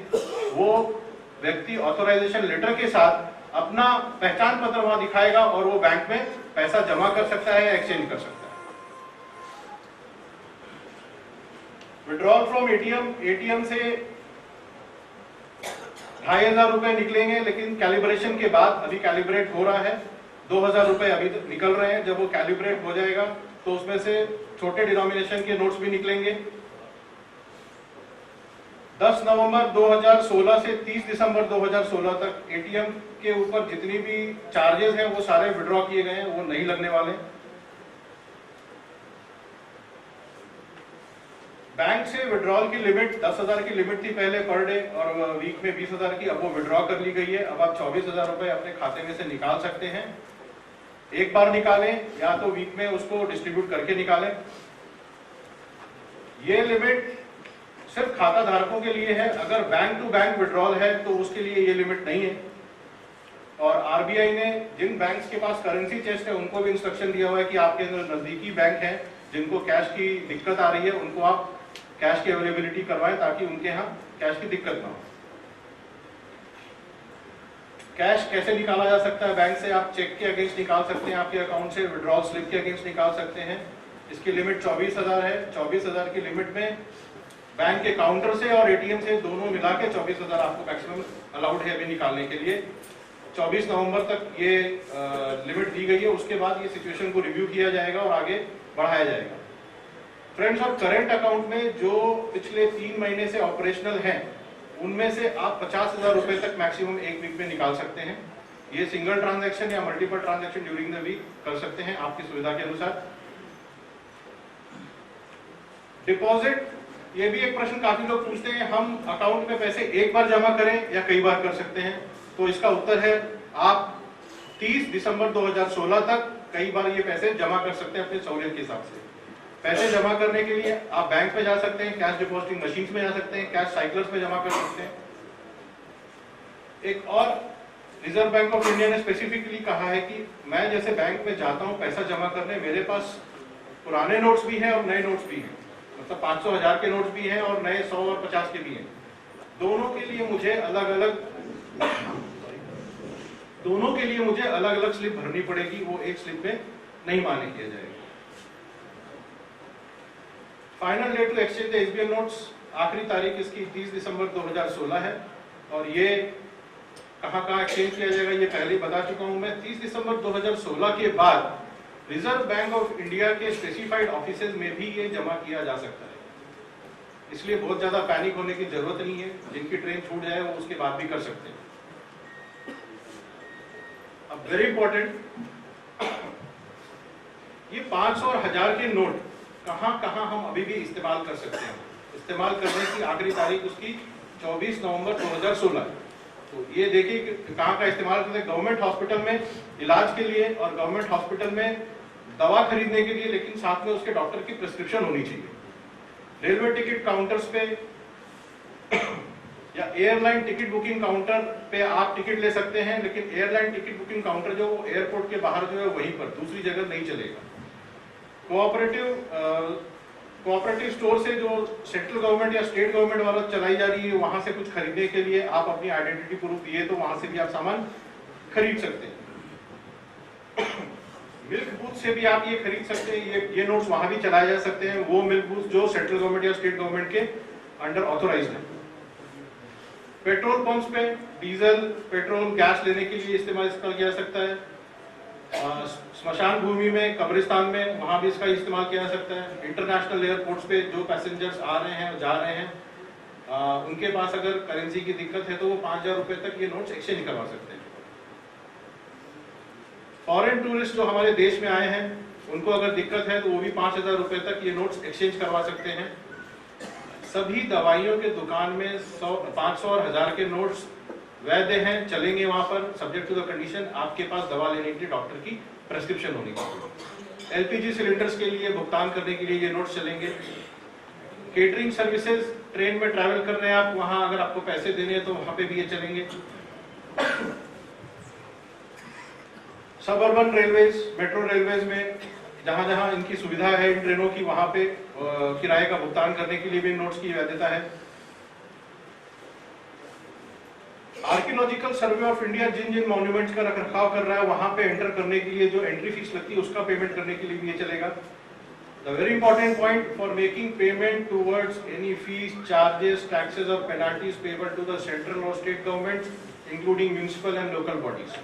वो व्यक्ति ऑथराइजेशन लेटर के साथ अपना पहचान पत्र वहां दिखाएगा और वो बैंक में पैसा जमा कर सकता है या एक्सचेंज कर सकता है। विड्रॉल फ्रॉम एटीएम से 2500 रुपए निकलेंगे, लेकिन कैलिब्रेशन के बाद, अभी कैलिब्रेट हो रहा है, 2000 रुपए अभी निकल रहे हैं। जब वो कैलिब्रेट हो जाएगा तो उसमें से छोटे डिनोमिनेशन के नोट्स भी निकलेंगे। 10 नवंबर 2016 से 30 दिसंबर 2016 तक एटीएम के ऊपर जितनी भी चार्जेस हैं वो सारे विड्रॉ किए गए हैं, वो नहीं लगने वाले। बैंक से विड्रॉल की लिमिट 10,000 की लिमिट थी पहले पर डे और वीक में 20,000 की, अब वो विड्रॉ कर ली गई है। अब आप 24,000 रुपए अपने खाते में से निकाल सकते हैं। एक बार निकालें या तो वीक में उसको डिस्ट्रीब्यूट करके निकालें। ये लिमिट सिर्फ खाता धारकों के लिए है, अगर बैंक टू बैंक विड्रॉल है तो उसके लिए ये लिमिट नहीं है। और RBI ने जिन बैंक्स के पास करेंसी चेस्ट है उनको भी इंस्ट्रक्शन दिया हुआ है कि आपके नजदीकी बैंक हैं जिनको कैश की दिक्कत आ रही है, उनको आप कैश की अवेलेबिलिटी करवाएं ताकि उनके यहाँ कैश की दिक्कत ना हो। कैश कैसे निकाला जा सकता है बैंक से? आप चेक के अगेंस्ट निकाल सकते हैं, आपके अकाउंट से विड्रॉल स्लिप के अगेंस्ट निकाल सकते हैं। इसकी लिमिट 24,000 है। 24,000 की लिमिट में बैंक के काउंटर से और एटीएम से दोनों मिला के 24,000 आपको मैक्सिमम अलाउड है अभी निकालने के लिए। 24 नवंबर तक ये लिमिट दी गई है, उसके बाद ये सिचुएशन को रिव्यू किया जाएगा और आगे बढ़ाया जाएगा। फ्रेंड्स, और करेंट अकाउंट में जो पिछले 3 महीने से ऑपरेशनल हैं उनमें से आप 50,000 रुपए तक मैक्सिमम एक वीक में निकाल सकते हैं। ये सिंगल ट्रांजैक्शन या multiple transaction during the week कर सकते हैं आपकी सुविधा के अनुसार। डिपॉजिट, ये भी एक प्रश्न काफी लोग पूछते हैं, हम अकाउंट में पैसे एक बार जमा करें या कई बार कर सकते हैं? तो इसका उत्तर है आप 30 दिसंबर 2016 तक कई बार ये पैसे जमा कर सकते हैं अपने सहूलियत के हिसाब से। पैसे जमा करने के लिए आप बैंक में जा सकते हैं, कैश डिपॉजिटिंग मशीन में जा सकते हैं, कैश साइकिल्स में जमा कर सकते हैं। एक और रिजर्व बैंक ऑफ इंडिया ने स्पेसिफिकली कहा है कि मैं जैसे बैंक में जाता हूं पैसा जमा करने, मेरे पास पुराने नोट्स भी हैं और नए नोट्स भी हैं, मतलब 500, 1000 के नोट्स भी हैं और नए 100 और 50 के भी हैं। दोनों के लिए मुझे अलग अलग स्लिप भरनी पड़ेगी, वो एक स्लिप में नहीं मान्य किया जाएगा। Final date to exchange the SBI notes, आखिरी तारीख इसकी 30 दिसंबर 2016 है। और ये कहाँ एक्सचेंज किया जाएगा ये पहले ही बता चुका हूं मैं। 30 दिसंबर 2016 के बाद रिजर्व बैंक ऑफ इंडिया के स्पेसिफाइड ऑफिसेज में भी ये जमा किया जा सकता है, इसलिए बहुत ज्यादा पैनिक होने की जरूरत नहीं है। जिनकी ट्रेन छूट जाए वो उसके बाद भी कर सकते हैं। अब वेरी इंपॉर्टेंट, ये 500 और 1000 के नोट कहां हम अभी भी इस्तेमाल कर सकते हैं। इस्तेमाल करने की आखिरी तारीख उसकी 24 नवंबर 2016 है। तो ये देखिए कि कहाँ का इस्तेमाल करते हैं। गवर्नमेंट हॉस्पिटल में इलाज के लिए और गवर्नमेंट हॉस्पिटल में दवा खरीदने के लिए, लेकिन साथ में उसके डॉक्टर की प्रिस्क्रिप्शन होनी चाहिए। रेलवे टिकट काउंटर्स पे या एयरलाइन टिकट बुकिंग काउंटर पे आप टिकट ले सकते हैं, लेकिन एयरलाइन टिकट बुकिंग काउंटर जो एयरपोर्ट के बाहर जो है वहीं पर, दूसरी जगह नहीं चलेगा। कोऑपरेटिव स्टोर से जो सेंट्रल गवर्नमेंट या स्टेट गवर्नमेंट वाला चलाई जा रही है, वहां से कुछ खरीदने के लिए आप अपनी आइडेंटिटी प्रूफ दिए तो वहां से भी आप सामान खरीद सकते हैं। मिल्क बूथ से भी आप ये खरीद सकते हैं, ये नोट्स वहां भी चलाए जा सकते हैं, वो मिल्क बूथ जो सेंट्रल गवर्नमेंट या स्टेट गवर्नमेंट के अंडर ऑथोराइज्ड है। पेट्रोल पंप्स पे डीजल, पेट्रोल, गैस लेने के लिए इस्तेमाल किया जा सकता है। स्मशान भूमि में, कब्रिस्तान में, वहां भी इसका इस्तेमाल किया जा सकता है। इंटरनेशनल एयरपोर्ट्स पे जो पैसेंजर्स आ रहे हैं और जा रहे हैं, उनके पास अगर करेंसी की दिक्कत है तो वो 5000 रुपए तक ये नोट्स एक्सचेंज करवा सकते हैं। फॉरेन टूरिस्ट जो हमारे देश में आए हैं उनको अगर दिक्कत है तो वो भी 5000 रुपए तक ये नोट्स एक्सचेंज करवा सकते हैं। सभी दवाइयों के दुकान में 500 और 1000 के नोट्स वैध हैं, चलेंगे वहां पर, सब्जेक्ट टू द कंडीशन आपके पास दवा लेने के लिए डॉक्टर की प्रेस्क्रिप्शन होनी चाहिए। एलपीजी सिलेंडर्स के लिए भुगतान करने के लिए ये नोट्स चलेंगे। केटरिंग सर्विसेज, ट्रेन में ट्रैवल कर रहे हैं आप, वहां अगर आपको पैसे देने हैं तो वहां पे भी ये चलेंगे। सबअर्बन रेलवेज, मेट्रो रेलवेज में जहां जहां इनकी सुविधा है इन ट्रेनों की, वहां पे किराए का भुगतान करने के लिए भी नोट्स की वैधता है। आर्कियोलॉजिकल सर्वे ऑफ इंडिया जिन जिन मॉन्यूमेंट्स का रखरखाव कर रहा है वहां पे एंटर करने के लिए जो एंट्री फीस लगती है उसका पेमेंट करने के लिए भी ये चलेगा। The very important point, for making payment towards any fees, charges, taxes और penalties payable to the central और state governments including municipal and local bodies.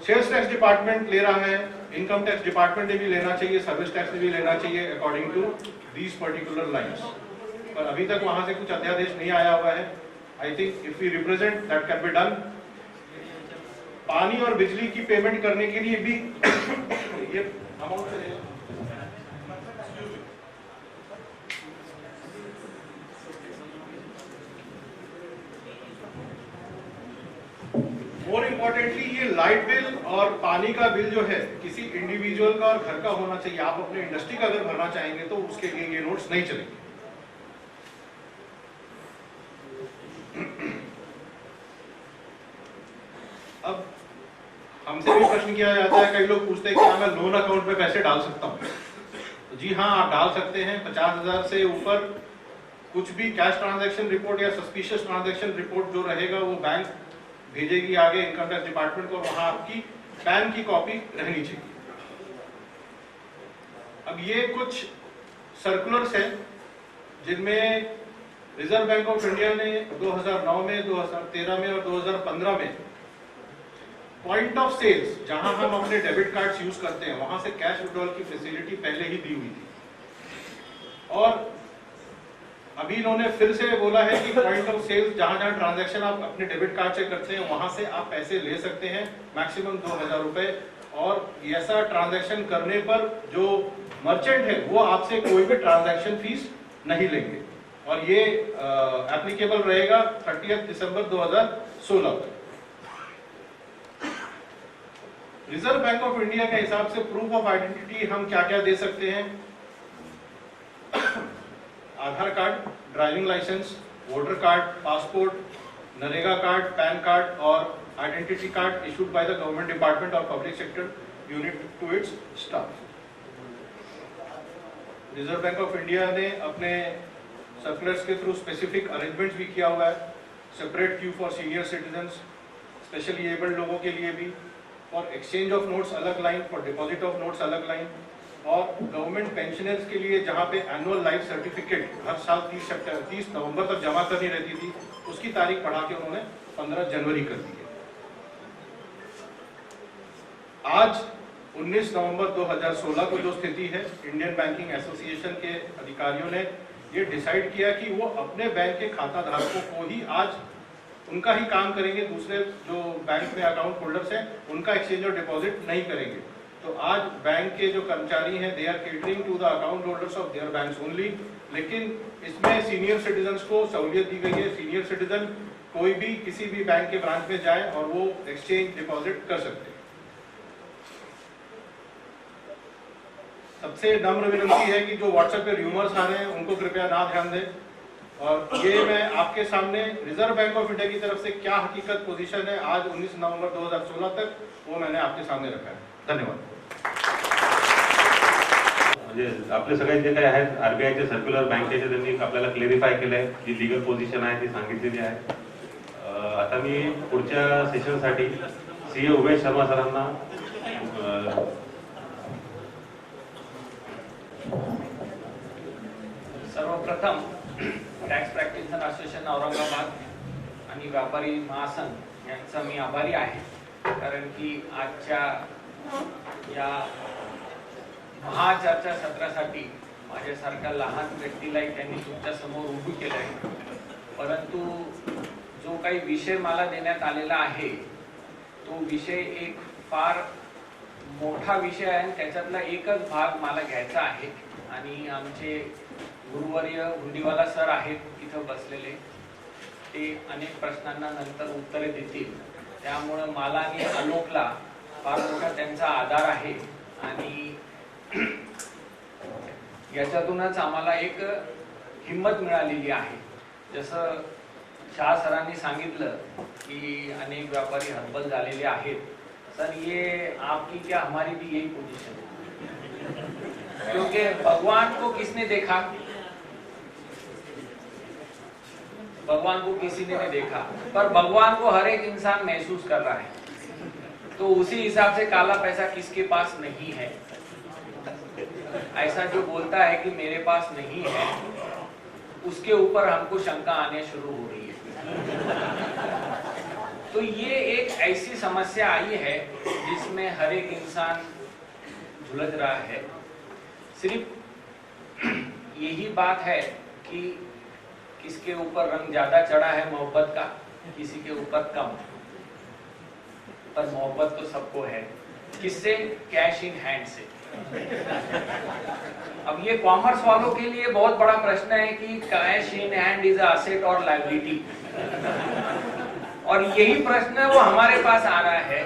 Sales tax department ले रहा है, इनकम टैक्स डिपार्टमेंट ने भी लेना चाहिए, सर्विस टैक्स ने भी लेना चाहिए according to these particular lines. पर अभी तक वहां से कुछ अध्यादेश नहीं आया हुआ है। I think if we represent that can be done. पानी और बिजली की पेमेंट करने के लिए भी ये अमाउंट चलेगा। मोर इम्पोर्टेंटली ये लाइट बिल और पानी का बिल जो है किसी इंडिविजुअल का और घर का होना चाहिए। आप अपने इंडस्ट्री का अगर भरना चाहेंगे तो उसके लिए ये नोट्स नहीं चलेंगे। अब हमसे भी प्रश्न किया जाता है, कई लोग पूछते हैं कि हाँ मैं लोन अकाउंट में पैसे डाल सकता हूँ। तो जी हाँ, आप डाल सकते हैं। 50,000 से ऊपर कुछ भी कैश ट्रांजैक्शन रिपोर्ट या सस्पिशियस ट्रांजैक्शन रिपोर्ट जो रहेगा वो बैंक भेजेगी आगे इनकम टैक्स डिपार्टमेंट को, वहां आपकी पैन की कॉपी रहनी चाहिए। अब ये कुछ सर्कुलर्स हैं जिनमें रिजर्व बैंक ऑफ इंडिया ने 2009 में, 2013 में और 2015 में पॉइंट ऑफ सेल्स, जहां हम अपने डेबिट कार्ड्स यूज करते हैं, वहां से कैश विड्रॉल की फैसिलिटी पहले ही दी हुई थी। और अभी इन्होंने फिर से बोला है कि पॉइंट ऑफ सेल्स जहां जहां ट्रांजैक्शन आप अपने डेबिट कार्ड से करते हैं वहां से आप पैसे ले सकते हैं, मैक्सिमम 2000 रुपए। और ऐसा ट्रांजैक्शन करने पर जो मर्चेंट है वो आपसे कोई भी ट्रांजैक्शन फीस नहीं लेंगे। और ये एप्लीकेबल रहेगा 30 दिसंबर 2016 तक। रिजर्व बैंक ऑफ इंडिया के हिसाब से प्रूफ ऑफ आइडेंटिटी हम क्या क्या दे सकते हैं? Aadhaar card, driving licence, voter card, passport, NREGA card, PAN card और identity card issued by the government department और public sector unit to its staff. Reserve Bank of India ने अपने सर्कुलर्स के थ्रू स्पेसिफिक अरेंजमेंट्स भी किया हुआ है, separate Q for senior citizens, specially abled लोगों के लिए भी, फॉर एक्सचेंज ऑफ नोट्स अलग line, for deposit of notes अलग लाइन, और गवर्नमेंट पेंशनर्स के लिए जहां पे एनुअल लाइफ सर्टिफिकेट हर साल 30 नवंबर तक जमा करनी रहती थी, उसकी तारीख बढ़ा के उन्होंने 15 जनवरी कर दी है। आज 19 नवंबर 2016 को जो स्थिति है, इंडियन बैंकिंग एसोसिएशन के अधिकारियों ने ये डिसाइड किया कि वो अपने बैंक के खाता धारकों को ही आज उनका ही काम करेंगे, दूसरे जो बैंक में अकाउंट होल्डर्स हैं उनका एक्सचेंज और डिपॉजिट नहीं करेंगे। तो आज बैंक के जो कर्मचारी हैं they are catering to the account holders of their banks only, लेकिन इसमें सीनियर सिटीजन्स को सहूलियत दी गई है। सीनियर सिटीजन कोई भी किसी भी बैंक के ब्रांच में जाए और वो एक्सचेंज डिपॉजिट कर सकते हैं। सबसे नम्र विनती है कि जो व्हाट्सएप पे र्यूमर्स आ रहे हैं उनको कृपया ना ध्यान दें, और ये मैं आपके सामने रिजर्व बैंक ऑफ इंडिया की तरफ से क्या हकीकत पोजीशन है आज 19 नवंबर 2016 तक, वो मैंने आपके सामने रखा है। धन्यवाद। म्हणजे आपले सगळे जे काही आहेत आरबीआयचे सर्क्युलर बँकेचे त्यांनी आपल्याला क्लेरिफाय केलंय, जी लीगल पोझिशन आहे ती सांगितलेली आहे। आता मी पुढच्या सेशनसाठी सीए उमेश शर्मा सरांना सर्वप्रथम टॅक्स प्रॅक्टिशनर असोसिएशन औरंगाबाद आणि व्यापारी महासंघ यांचा मी आभारी आहे, कारण की आजच्या या महाचर्चा सत्रासाठी माझ्यासारख्या लहान व्यक्तीलाही त्यांनी तुमच्या समोर उभं केलंय। परंतु जो काही विषय मला देण्यात आलेला आहे तो विषय एक फार मोठा विषय आहे आणि त्याच्यातला एकच भाग मला घ्यायचा आहे। आणि आमचे गुरुवर्य हुंडीवाला सर आहेत इथं बसलेले, ते अनेक प्रश्नांना नंतर उत्तरे देतील, त्यामुळे मला आणि आलोकला फार मोठा त्यांचा आधार आहे आणि याच्यातूनच आम्हाला एक हिम्मत मिळालेली आहे। जसं शाह सरांनी सांगितलं की अनेक व्यापारी हतबल झालेले आहेत, सर ये आपकी क्या हमारी भी यही पोजीशन है, क्योंकि भगवान को किसने देखा? भगवान को किसी ने नहीं देखा, पर भगवान को हर एक इंसान महसूस कर रहा है। तो उसी हिसाब से काला पैसा किसके पास नहीं है, ऐसा जो बोलता है कि मेरे पास नहीं है, उसके ऊपर हमको शंका आने शुरू हो रही है। तो ये एक ऐसी समस्या आई है जिसमें हर एक इंसान झुलझ रहा है। सिर्फ यही बात है कि किसके ऊपर रंग ज्यादा चढ़ा है मोहब्बत का, किसी के ऊपर कम, पर मोहब्बत तो सबको है। किससे? कैश इन हैंड से। अब ये कॉमर्स वालों के लिए बहुत बड़ा प्रश्न है कि cash in hand is asset और लायबिलिटी, और यही प्रश्न वो हमारे पास आ रहा है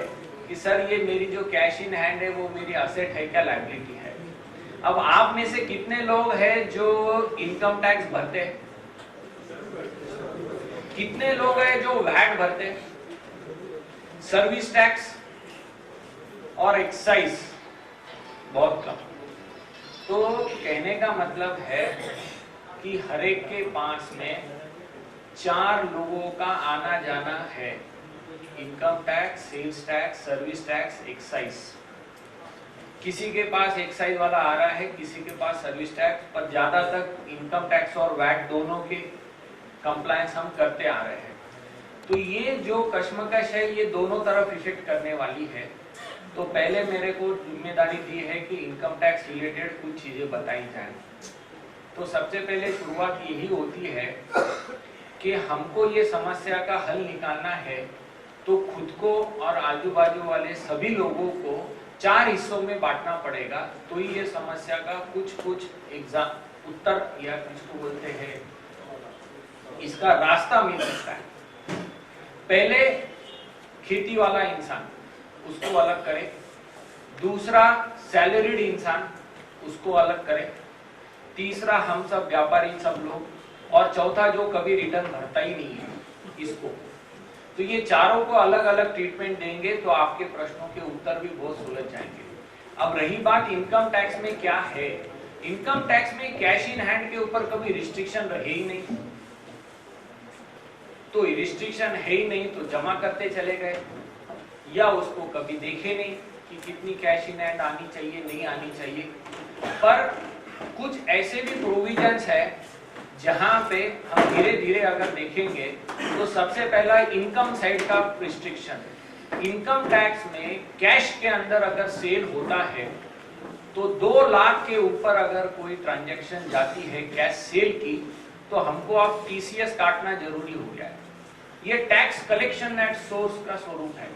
कि सर ये मेरी जो कैश इन हैंड है वो मेरी असेट है क्या लायबिलिटी है। अब आप में से कितने लोग हैं जो इनकम टैक्स भरते हैं? कितने लोग हैं जो वैट भरते हैं? सर्विस टैक्स और एक्साइज बहुत कम। तो कहने का मतलब है कि हर एक के पास में 4 लोगों का आना जाना है, income tax, sales tax, service tax, excise. किसी के पास एक्साइज वाला आ रहा है, किसी के पास सर्विस टैक्स, पर ज्यादातर इनकम टैक्स और वैट दोनों के कंप्लायंस हम करते आ रहे हैं। तो ये जो कश्मकश है ये दोनों तरफ इफेक्ट करने वाली है। तो पहले मेरे को जिम्मेदारी दी है कि इनकम टैक्स रिलेटेड कुछ चीजें बताई जाए। तो सबसे पहले शुरुआत यही होती है कि हमको ये समस्या का हल निकालना है, तो खुद को और आजू बाजू वाले सभी लोगों को 4 हिस्सों में बांटना पड़ेगा, तो ही ये समस्या का कुछ एग्जाम उत्तर या किसको बोलते हैं इसका रास्ता मिल सकता है। पहले खेती वाला इंसान उसको अलग करें, दूसरा सैलरीड इंसान, उसको अलग करें। तीसरा हम सब व्यापारी सब लोग, और चौथा जो कभी रिटर्न भरता ही नहीं है इसको। तो ये चारों को अलग अलग ट्रीटमेंट देंगे तो आपके प्रश्नों के उत्तर भी बहुत सुलझ जाएंगे। अब रही बात इनकम टैक्स में क्या है, इनकम टैक्स में कैश इन हैंड के ऊपर कभी रिस्ट्रिक्शन रहे ही नहीं, तो रिस्ट्रिक्शन है ही नहीं तो जमा करते चले गए, या उसको कभी देखे नहीं कि कितनी कैश इन हैंड आनी चाहिए नहीं आनी चाहिए। पर कुछ ऐसे भी प्रोविजंस है जहां पे हम धीरे धीरे अगर देखेंगे तो सबसे पहला इनकम साइड का रिस्ट्रिक्शन। इनकम टैक्स में कैश के अंदर अगर सेल होता है तो 2 लाख के ऊपर अगर कोई ट्रांजैक्शन जाती है कैश सेल की, तो हमको अब टीसीएस काटना जरूरी हो गया है। ये टैक्स कलेक्शन एट सोर्स का स्वरूप है,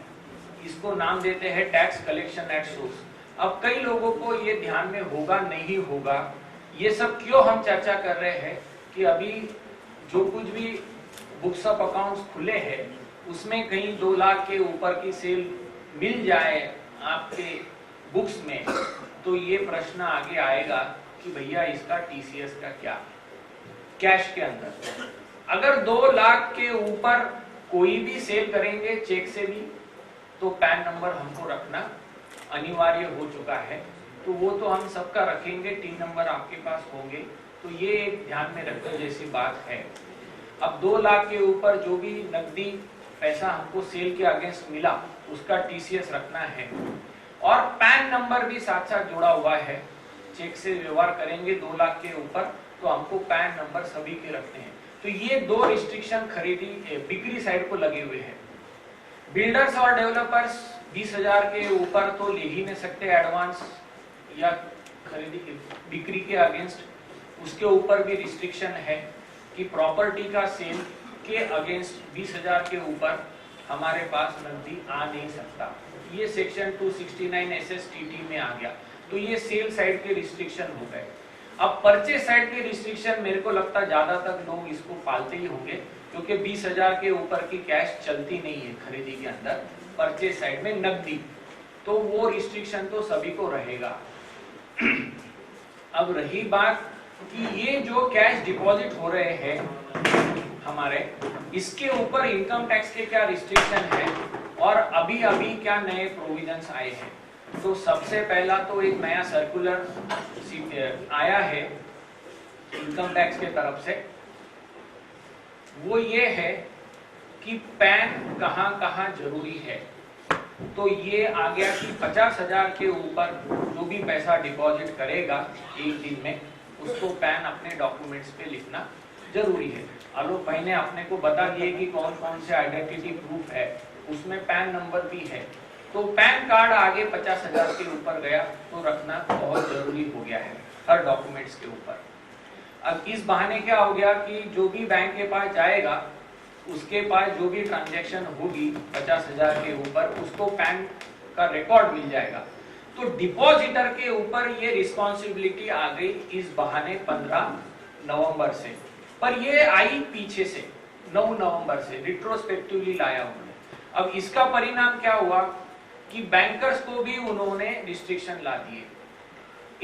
इसको नाम देते हैं टैक्स कलेक्शन एट सोर्स। अब कई लोगों को ये ध्यान में होगा नहीं होगा, ये सब क्यों हम चर्चा कर रहे हैं कि अभी जो कुछ भी बुक्स ऑफ अकाउंट्स खुले हैं उसमें कहीं 2 लाख के ऊपर की सेल मिल जाए आपके बुक्स में, तो ये प्रश्न आगे आएगा कि भैया इसका टीसीएस का क्या, कैश के अंदर। अगर 2 लाख के ऊपर कोई भी सेल करेंगे चेक से भी, तो पैन नंबर हमको रखना अनिवार्य हो चुका है, तो वो तो हम सबका रखेंगे, 3 नंबर आपके पास होंगे, तो ये एक ध्यान में रखने जैसी बात है। अब 2 लाख के ऊपर जो भी नकदी पैसा हमको सेल के अगेंस्ट मिला उसका टीसीएस रखना है, और पैन नंबर भी साथ साथ जुड़ा हुआ है। चेक से व्यवहार करेंगे 2 लाख के ऊपर तो हमको पैन नंबर सभी के रखने हैं। तो ये 2 रिस्ट्रिक्शन खरीदी बिक्री साइड को लगे हुए हैं। बिल्डर्स और डेवलपर्स 20,000 के ऊपर तो ले ही नहीं सकते एडवांस या खरीदी बिक्री के अगेंस्ट, उसके ऊपर भी रिस्ट्रिक्शन है कि प्रॉपर्टी का सेल के अगेंस्ट 20,000 के ऊपर हमारे पास नकदी आ नहीं सकता। ये सेक्शन 269 SSTT में आ गया, तो ये सेल साइड के रिस्ट्रिक्शन हो गए। अब परचेज साइड के रिस्ट्रिक्शन मेरे को लगता है ज्यादातर लोग इसको पालते ही होंगे, क्योंकि 20,000 के ऊपर की कैश चलती नहीं है खरीदी के अंदर, परचेज साइड में नकदी, तो वो रिस्ट्रिक्शन तो सभी को रहेगा। अब रही बात कि ये जो कैश डिपॉजिट हो रहे हैं हमारे, इसके ऊपर इनकम टैक्स के क्या रिस्ट्रिक्शन है और अभी अभी क्या नए प्रोविजंस आए हैं। तो सबसे पहला तो एक नया सर्कुलर आया है इनकम टैक्स के तरफ से, वो ये है कि पैन कहां कहां जरूरी है। तो ये आ गया कि 50,000 के ऊपर जो भी पैसा डिपॉजिट करेगा एक दिन में, उसको पैन अपने डॉक्यूमेंट्स पे लिखना जरूरी है। आलोक भाई ने अपने को बता दिए कि कौन कौन से आइडेंटिटी प्रूफ है, उसमें पैन नंबर भी है। तो पैन कार्ड आगे 50,000 के ऊपर गया तो रखना बहुत जरूरी हो गया है हर डॉक्यूमेंट्स के ऊपर। अब इस बहाने क्या हो गया कि जो भी बैंक के पास जाएगा उसके पास जो भी ट्रांजैक्शन होगी 50,000 के ऊपर, उसको पैन का रिकॉर्ड मिल जाएगा। तो डिपॉजिटर के ऊपर ये रिस्पॉन्सिबिलिटी आ गई इस बहाने 15 नवंबर से, पर ये आई पीछे से 9 नवंबर से रिट्रोस्पेक्टिवली लाया उन्होंने। अब इसका परिणाम क्या हुआ कि बैंकर्स को भी उन्होंने रिस्ट्रिक्शन ला दिए।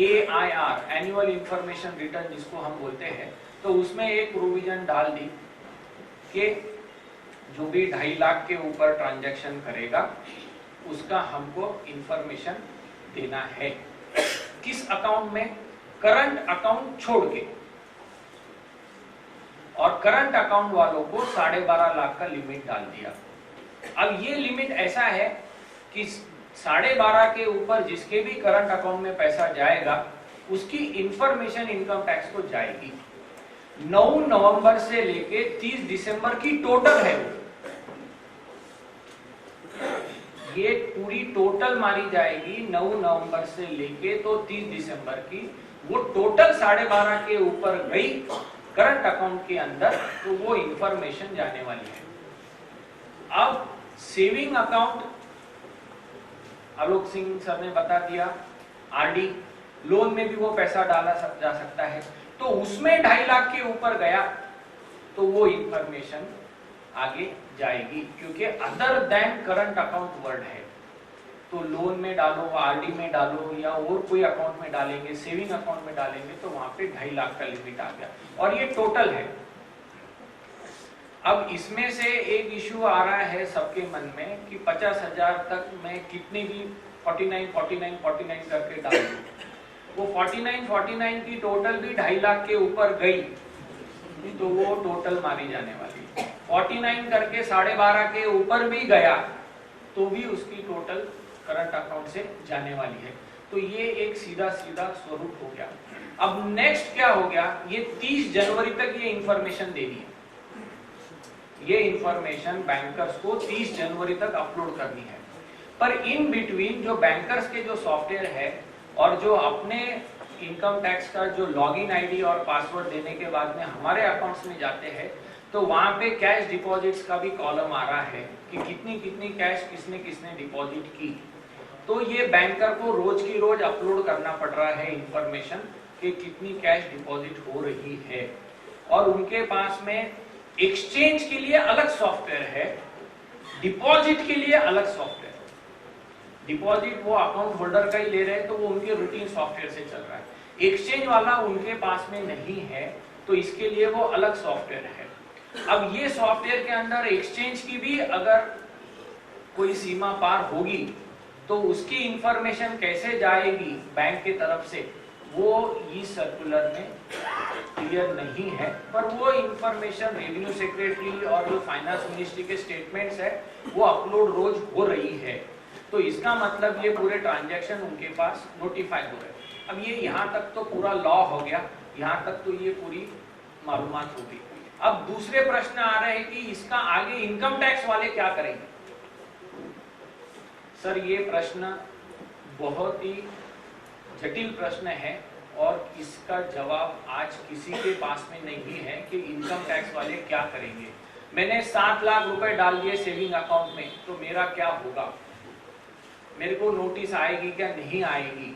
AIR एनुअल इंफॉर्मेशन रिटर्न जिसको हम बोलते हैं, तो उसमें एक प्रोविजन डाल दी कि जो भी 2.5 लाख के ऊपर ट्रांजैक्शन करेगा उसका हमको इंफॉर्मेशन देना है। किस अकाउंट में? करंट अकाउंट छोड़ के, और करंट अकाउंट वालों को 12.5 लाख का लिमिट डाल दिया। अब ये लिमिट ऐसा है कि 12.5 के ऊपर जिसके भी करंट अकाउंट में पैसा जाएगा उसकी इंफॉर्मेशन इनकम टैक्स को जाएगी। 9 नवंबर से लेके 30 दिसंबर की टोटल है वो, ये पूरी टोटल मारी जाएगी 9 नवंबर से लेके तो 30 दिसंबर की। वो टोटल 12.5 के ऊपर गई करंट अकाउंट के अंदर, तो वो इंफॉर्मेशन जाने वाली है। अब saving account Alok Singh sir ने बता दिया, आरडी लोन में भी वो पैसा डाला जा सकता है, तो उसमें 2.5 लाख के ऊपर गया तो वो इंफॉर्मेशन आगे जाएगी, क्योंकि other than current account word है। तो लोन में डालो, आरडी में डालो या और कोई अकाउंट में डालेंगे, सेविंग अकाउंट में डालेंगे, तो वहां पे 2.5 लाख का लिमिट आ गया और ये टोटल है। अब इसमें से एक इशू आ रहा है सबके मन में कि 50,000 तक मैं कितनी भी 49 करके डाल दूं, वो 49 की टोटल भी 2.5 लाख के ऊपर गई तो वो टोटल मारी जाने वाली। 49 करके 12.5 के ऊपर भी गया तो भी उसकी टोटल करंट अकाउंट से जाने वाली है। तो ये एक सीधा स्वरूप हो गया। अब नेक्स्ट क्या हो गया, ये 30 जनवरी तक ये इंफॉर्मेशन देनी है। ये इंफॉर्मेशन बैंकर्स को 30 जनवरी तक अपलोड करनी है। पर इन बिटवीन जो बैंकर्स के जो सॉफ्टवेयर है और जो अपने इनकम टैक्स का जो लॉगिन आईडी और पासवर्ड देने के बाद में हमारे अकाउंट्स में जाते हैं, तो वहां पे कैश डिपॉजिट्स का भी कॉलम आ रहा है कि कितनी कैश किसने डिपॉजिट की। तो ये बैंकर को रोज की रोज अपलोड करना पड़ रहा है इंफॉर्मेशन कि कितनी कैश डिपॉजिट हो रही है। और उनके पास में एक्सचेंज के लिए अलग सॉफ्टवेयर है, डिपॉजिट के लिए अलग सॉफ्टवेयर। डिपॉजिट वो अकाउंट होल्डर का ही ले रहे हैं तो वो उनके रूटीन सॉफ्टवेयर से चल रहा है। एक्सचेंज वाला उनके पास में नहीं है तो इसके लिए वो अलग सॉफ्टवेयर है। अब ये सॉफ्टवेयर के अंदर एक्सचेंज की भी अगर कोई सीमा पार होगी तो उसकी इंफॉर्मेशन कैसे जाएगी बैंक के तरफ से, वो इस सर्कुलर में क्लियर नहीं है। पर वो इंफॉर्मेशन रेवेन्यू सेक्रेटरी और जो फाइनेंस मिनिस्ट्री के स्टेटमेंट्स है वो अपलोड रोज हो रही है। तो इसका मतलब ये पूरे ट्रांजैक्शन उनके पास नोटिफाई हो रहे हैं। अब ये यहाँ तक तो पूरा लॉ हो गया, यहाँ तक तो ये पूरी मालूमात हो गई। अब दूसरे प्रश्न आ रहे हैं कि इसका आगे इनकम टैक्स वाले क्या करेंगे। सर ये प्रश्न बहुत ही जटिल प्रश्न है और इसका जवाब आज किसी के पास में नहीं है कि इनकम टैक्स वाले क्या करेंगे। मैंने 7 लाख रुपए डाल दिए सेविंग अकाउंट में तो मेरा क्या होगा, मेरे को नोटिस आएगी क्या नहीं आएगी।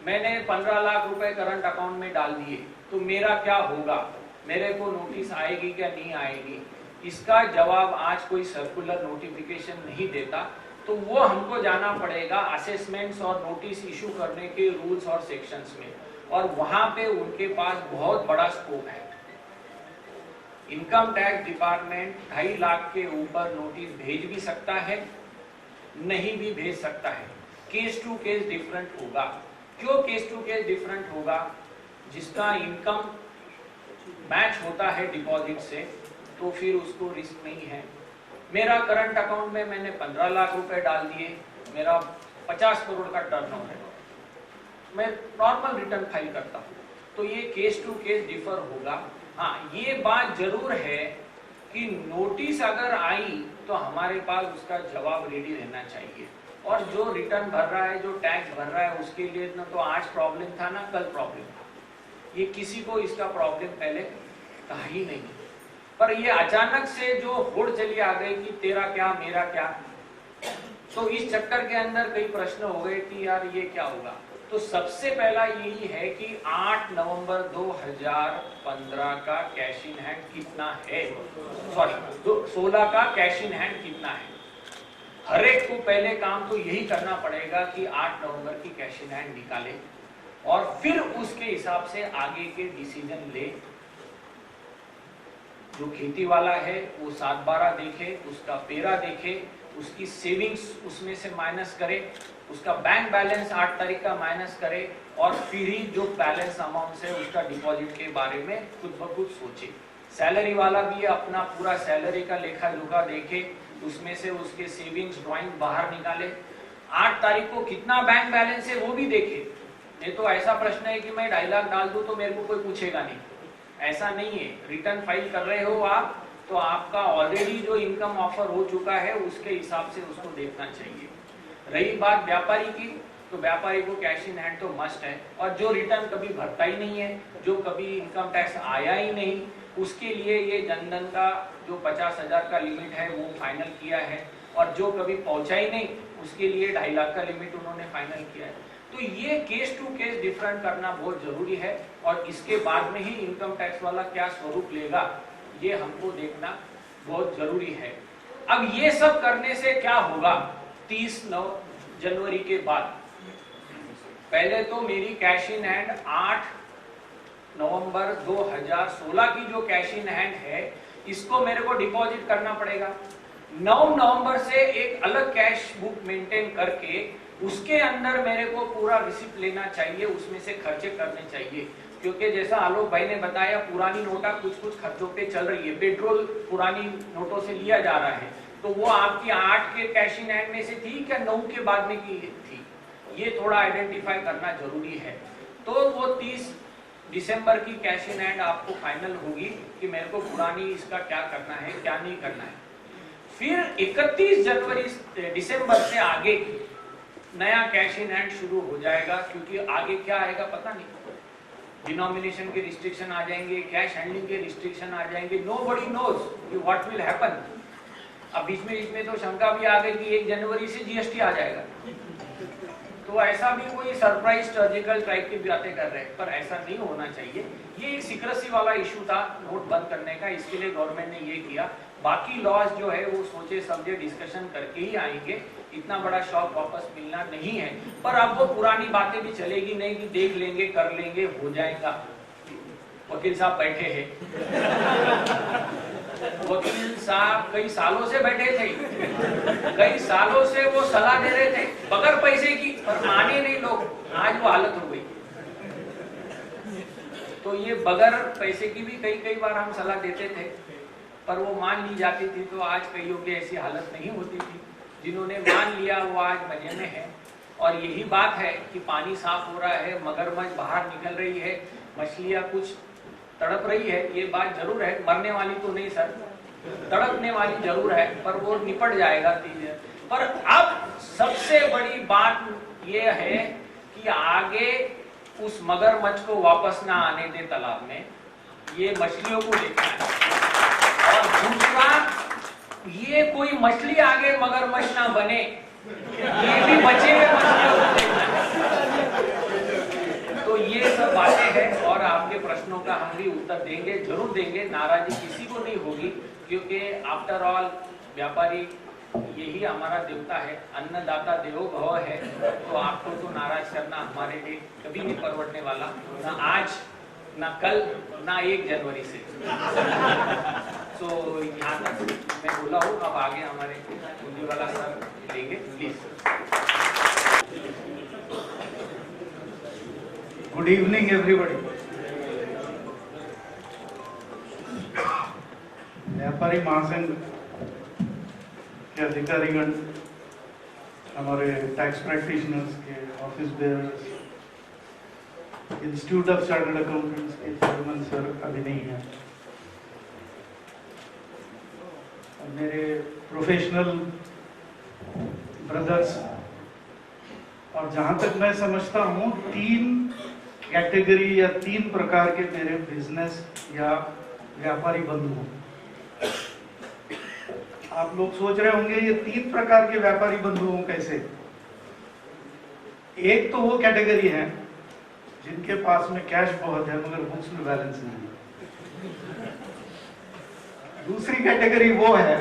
मैंने 15 लाख रुपए करंट अकाउंट में डाल दिए तो मेरा क्या होगा, मेरे को नोटिस आएगी क्या नहीं आएगी। इसका जवाब आज कोई सर्कुलर नोटिफिकेशन नहीं देता, तो वो हमको जाना पड़ेगा असेसमेंट्स और नोटिस इशू करने के रूल्स और सेक्शंस में, और वहां पे उनके पास बहुत बड़ा स्कोप है। इनकम टैक्स डिपार्टमेंट 2.5 लाख के ऊपर नोटिस भेज भी सकता है, नहीं भी भेज सकता है। केस टू केस डिफरेंट होगा। क्यों केस टू केस डिफरेंट होगा? जिसका इनकम मैच होता है डिपॉजिट से तो फिर उसको रिस्क नहीं है। मेरा करंट अकाउंट में मैंने 15 लाख रुपए डाल दिए, मेरा 50 करोड़ का टर्नओवर है, मैं नॉर्मल रिटर्न फाइल करता हूँ, तो ये केस टू केस डिफर होगा। हाँ, ये बात जरूर है कि नोटिस अगर आई तो हमारे पास उसका जवाब रेडी रहना चाहिए। और जो रिटर्न भर रहा है, जो टैक्स भर रहा है, उसके लिए ना तो आज प्रॉब्लम था ना कल प्रॉब्लम था। ये किसी को इसका प्रॉब्लम पहले कहा ही नहीं, पर ये अचानक से जो होड़ चली आ गई कि तेरा क्या मेरा क्या, तो इस चक्कर के अंदर कई प्रश्न हो गए कि यार ये क्या होगा। तो सबसे पहला यही है कि 8 नवंबर 2015 का कैश इन हैंड कितना है, सॉरी 16 का कैश इन हैंड कितना है। हर एक को पहले काम तो यही करना पड़ेगा कि 8 नवंबर की कैश इन हैंड निकाले और फिर उसके हिसाब से आगे के डिसीजन ले। जो खेती वाला है वो 7/12 देखे, उसका पेरा देखे, उसकी सेविंग्स उसमें से माइनस करे, उसका बैंक बैलेंस 8 तारीख का माइनस करे और फिर ही जो बैलेंस अमाउंट है उसका डिपॉजिट के बारे में खुद ब खुद सोचे। सैलरी वाला भी अपना पूरा सैलरी का लेखा जोखा देखे, उसमें से उसके सेविंग्स ड्राइंग बाहर निकाले, 8 तारीख को कितना बैंक बैलेंस है वो भी देखे। ये तो ऐसा प्रश्न है कि मैं 2.5 लाख डाल दूं तो मेरे को कोई पूछेगा नहीं, ऐसा नहीं है। रिटर्न फाइल कर रहे हो आप तो आपका ऑलरेडी जो इनकम ऑफर हो चुका है उसके हिसाब से उसको देखना चाहिए। रही बात व्यापारी की, तो व्यापारी को कैश इन हैंड तो मस्ट है, और जो रिटर्न कभी भरता ही नहीं है, जो कभी इनकम टैक्स आया ही नहीं, उसके लिए ये जनधन का जो 50,000 का लिमिट है वो फाइनल किया है, और जो कभी पहुंचा ही नहीं उसके लिए 2.5 लाख का लिमिट उन्होंने फाइनल किया है। तो ये केस टू केस डिफरेंट करना बहुत जरूरी है, और इसके बाद में ही इनकम टैक्स वाला क्या स्वरूप लेगा ये हमको देखना बहुत जरूरी है। अब ये सब करने से क्या होगा, 30 जनवरी के बाद। पहले तो मेरी कैश इन हैंड 8 नवंबर 2016 की जो कैश इन हैंड है, इसको मेरे को डिपॉजिट करना पड़ेगा। 9 नवंबर से एक अलग कैश बुक मेंटेन करके उसके अंदर मेरे को पूरा रिसिप्ट लेना चाहिए, उसमें से खर्चे करने चाहिए। क्योंकि जैसा आलोक भाई ने बताया, पुरानी नोटा कुछ कुछ खर्चों पे चल रही है, पेट्रोल पुरानी नोटों से लिया जा रहा है, तो वो आपकी 8 के कैश इन हैंड में से थी क्या 9 के बाद में की थी, ये थोड़ा आइडेंटिफाई करना जरूरी है। तो वो 30 दिसंबर की कैश इन हैंड आपको फाइनल होगी कि मेरे को पुरानी इसका क्या करना है, क्या नहीं करना है। फिर 31 जनवरी दिसंबर से आगे नया कैश इन हैंड शुरू हो जाएगा, क्योंकि आगे क्या आएगा पता नहीं। डिनोमिनेशन के रिस्ट्रिक्शन आ जाएंगे, कैश हैंडलिंग के रिस्ट्रिक्शन आ जाएंगे, नोबडी नोज कि व्हाट विल हैपन। अब बीच में तो शंका भी आ गई कि 1 जनवरी से जीएसटी आ जाएगा, तो ऐसा भी कोई सरप्राइज सर्जिकल टाइप की बातें कर रहे हैं, पर ऐसा नहीं होना चाहिए। ये एक सीक्रेसी वाला इशू था नोट बंद करने का, इसके लिए गवर्नमेंट ने ये किया। बाकी लॉज जो है वो सोचे समझे डिस्कशन करके ही आएंगे, इतना बड़ा शॉक वापस मिलना नहीं है। पर अब वो पुरानी बातें भी चलेगी नहीं कि देख लेंगे, कर लेंगे, हो जाएगा। वकील साहब बैठे हैं, वकील साहब कई सालों से बैठे थे, कई सालों से वो सलाह दे रहे थे बगैर पैसे की, पर माने नहीं लोग। आज वो हालत हो गई। तो ये बगैर पैसे की भी कई बार हम सलाह देते थे, पर वो मान ली जाती थी, तो आज कईयों की ऐसी हालत नहीं होती थी। जिन्होंने मान लिया वो आज मजे में है। और यही बात है कि पानी साफ हो रहा है, मगरमच्छ बाहर निकल रही है, मछलियां कुछ तड़प रही है, ये बात जरूर है। मरने वाली तो नहीं सर, तड़पने वाली जरूर है, पर वो निपट जाएगा धीरे। पर अब सबसे बड़ी बात ये है कि आगे उस मगरमच्छ को वापस ना आने दे तालाब में, ये मछलियों को लेकर आए। और दूसरा, ये कोई मछली आगे मगरमच्छ ना बने, ये भी बचे हुए मछलियों को देखना। तो ये सब बातें हैं, और आपके प्रश्नों का हम भी उत्तर देंगे, जरूर देंगे। नाराजगी किसी को नहीं होगी, क्योंकि आफ्टर ऑल व्यापारी यही हमारा देवता है, अन्नदाता देवो भव है। तो आपको तो नाराज करना हमारे लिए कभी नहीं परवड़ने वाला, ना आज, ना कल, ना 1 जनवरी से। तो यहाँ तक मैं बोला हूँ। अब आगे हमारे वाला सर लेंगे, प्लीज। Good evening everybody. व्यापारी महासंघ के अधिकारीगण, हमारे टैक्स प्रैक्टिशनर्स के office bearers, institute of chartered accountants के चेयरमैन सर अभी नहीं है, और मेरे प्रोफेशनल ब्रदर्स, और जहां तक मैं समझता हूँ 3 कैटेगरी या 3 प्रकार के मेरे बिजनेस या व्यापारी बंधु हैं। आप लोग सोच रहे होंगे ये 3 प्रकार के व्यापारी बंधु हों कैसे। एक तो वो कैटेगरी है जिनके पास में कैश बहुत है मगर बुक्स में बैलेंस नहीं है। दूसरी कैटेगरी वो है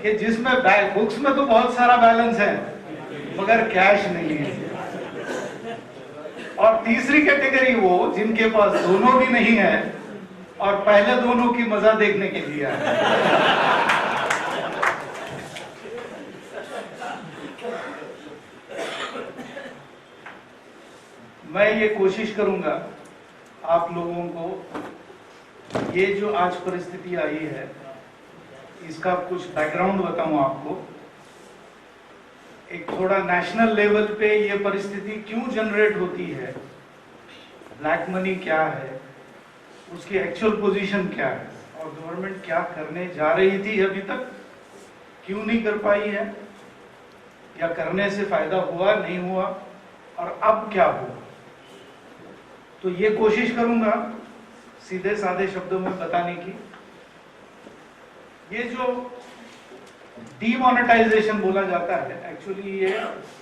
कि जिसमें बुक्स में तो बहुत सारा बैलेंस है मगर कैश नहीं है। और तीसरी कैटेगरी वो जिनके पास दोनों भी नहीं है और पहले दोनों की मजा देखने के लिए है। मैं ये कोशिश करूंगा आप लोगों को ये जो आज परिस्थिति आई है इसका कुछ बैकग्राउंड बताऊं आपको। एक थोड़ा नेशनल लेवल पे ये परिस्थिति क्यों जनरेट होती है, ब्लैक मनी क्या है, उसकी एक्चुअल पोजीशन क्या है और गवर्नमेंट क्या करने जा रही थी अभी तक, क्यों नहीं कर पाई है या करने से फायदा हुआ नहीं हुआ और अब क्या हुआ। तो ये कोशिश करूंगा सीधे साधे शब्दों में बताने की। ये जो डीमोनेटाइजेशन बोला जाता है, एक्चुअली ये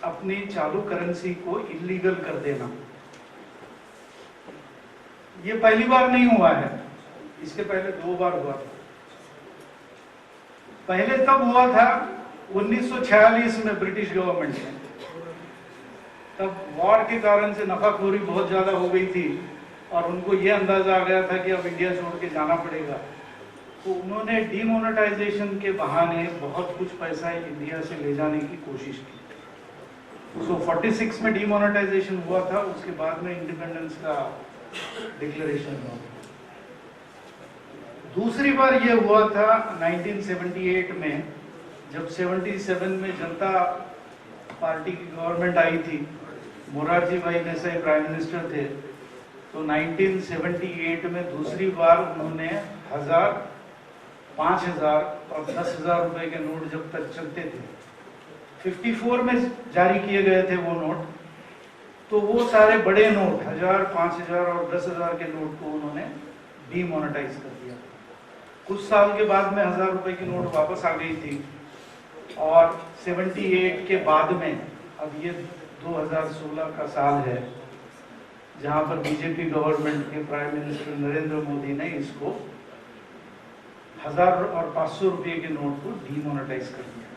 अपनी चालू करेंसी को इलीगल कर देना। ये पहली बार नहीं हुआ है, इसके पहले 2 बार हुआ था। पहले तब हुआ था 1946 में ब्रिटिश गवर्नमेंट ने, तब वॉर के कारण से नफाखोरी बहुत ज़्यादा हो गई थी और उनको ये अंदाजा आ गया था कि अब इंडिया छोड़ के जाना पड़ेगा, तो उन्होंने डीमोनेटाइजेशन के बहाने बहुत कुछ पैसा इंडिया से ले जाने की कोशिश की। सो 46 में डीमोनेटाइजेशन हुआ था, उसके बाद में इंडिपेंडेंस का डिक्लेरेशन हुआ। दूसरी बार ये हुआ था 1978 में, जब 77 में जनता पार्टी की गवर्नमेंट आई थी, मोरारजी भाई देसाई प्राइम मिनिस्टर थे, तो 1978 में दूसरी बार उन्होंने 1000, 5000 और 10,000 रुपए के नोट जब तक चलते थे, 54 में जारी किए गए थे वो नोट, तो वो सारे बड़े नोट 1000, 5000 और 10,000 के नोट को उन्होंने डीमोनेटाइज कर दिया। कुछ साल के बाद में 1000 रुपए की नोट वापस आ गई थी, और 78 के बाद में अब ये 2016 का साल है जहां पर बीजेपी गवर्नमेंट के प्राइम मिनिस्टर नरेंद्र मोदी ने इसको 1000 और 500 रुपए के नोट को डीमोनेटाइज कर दिया।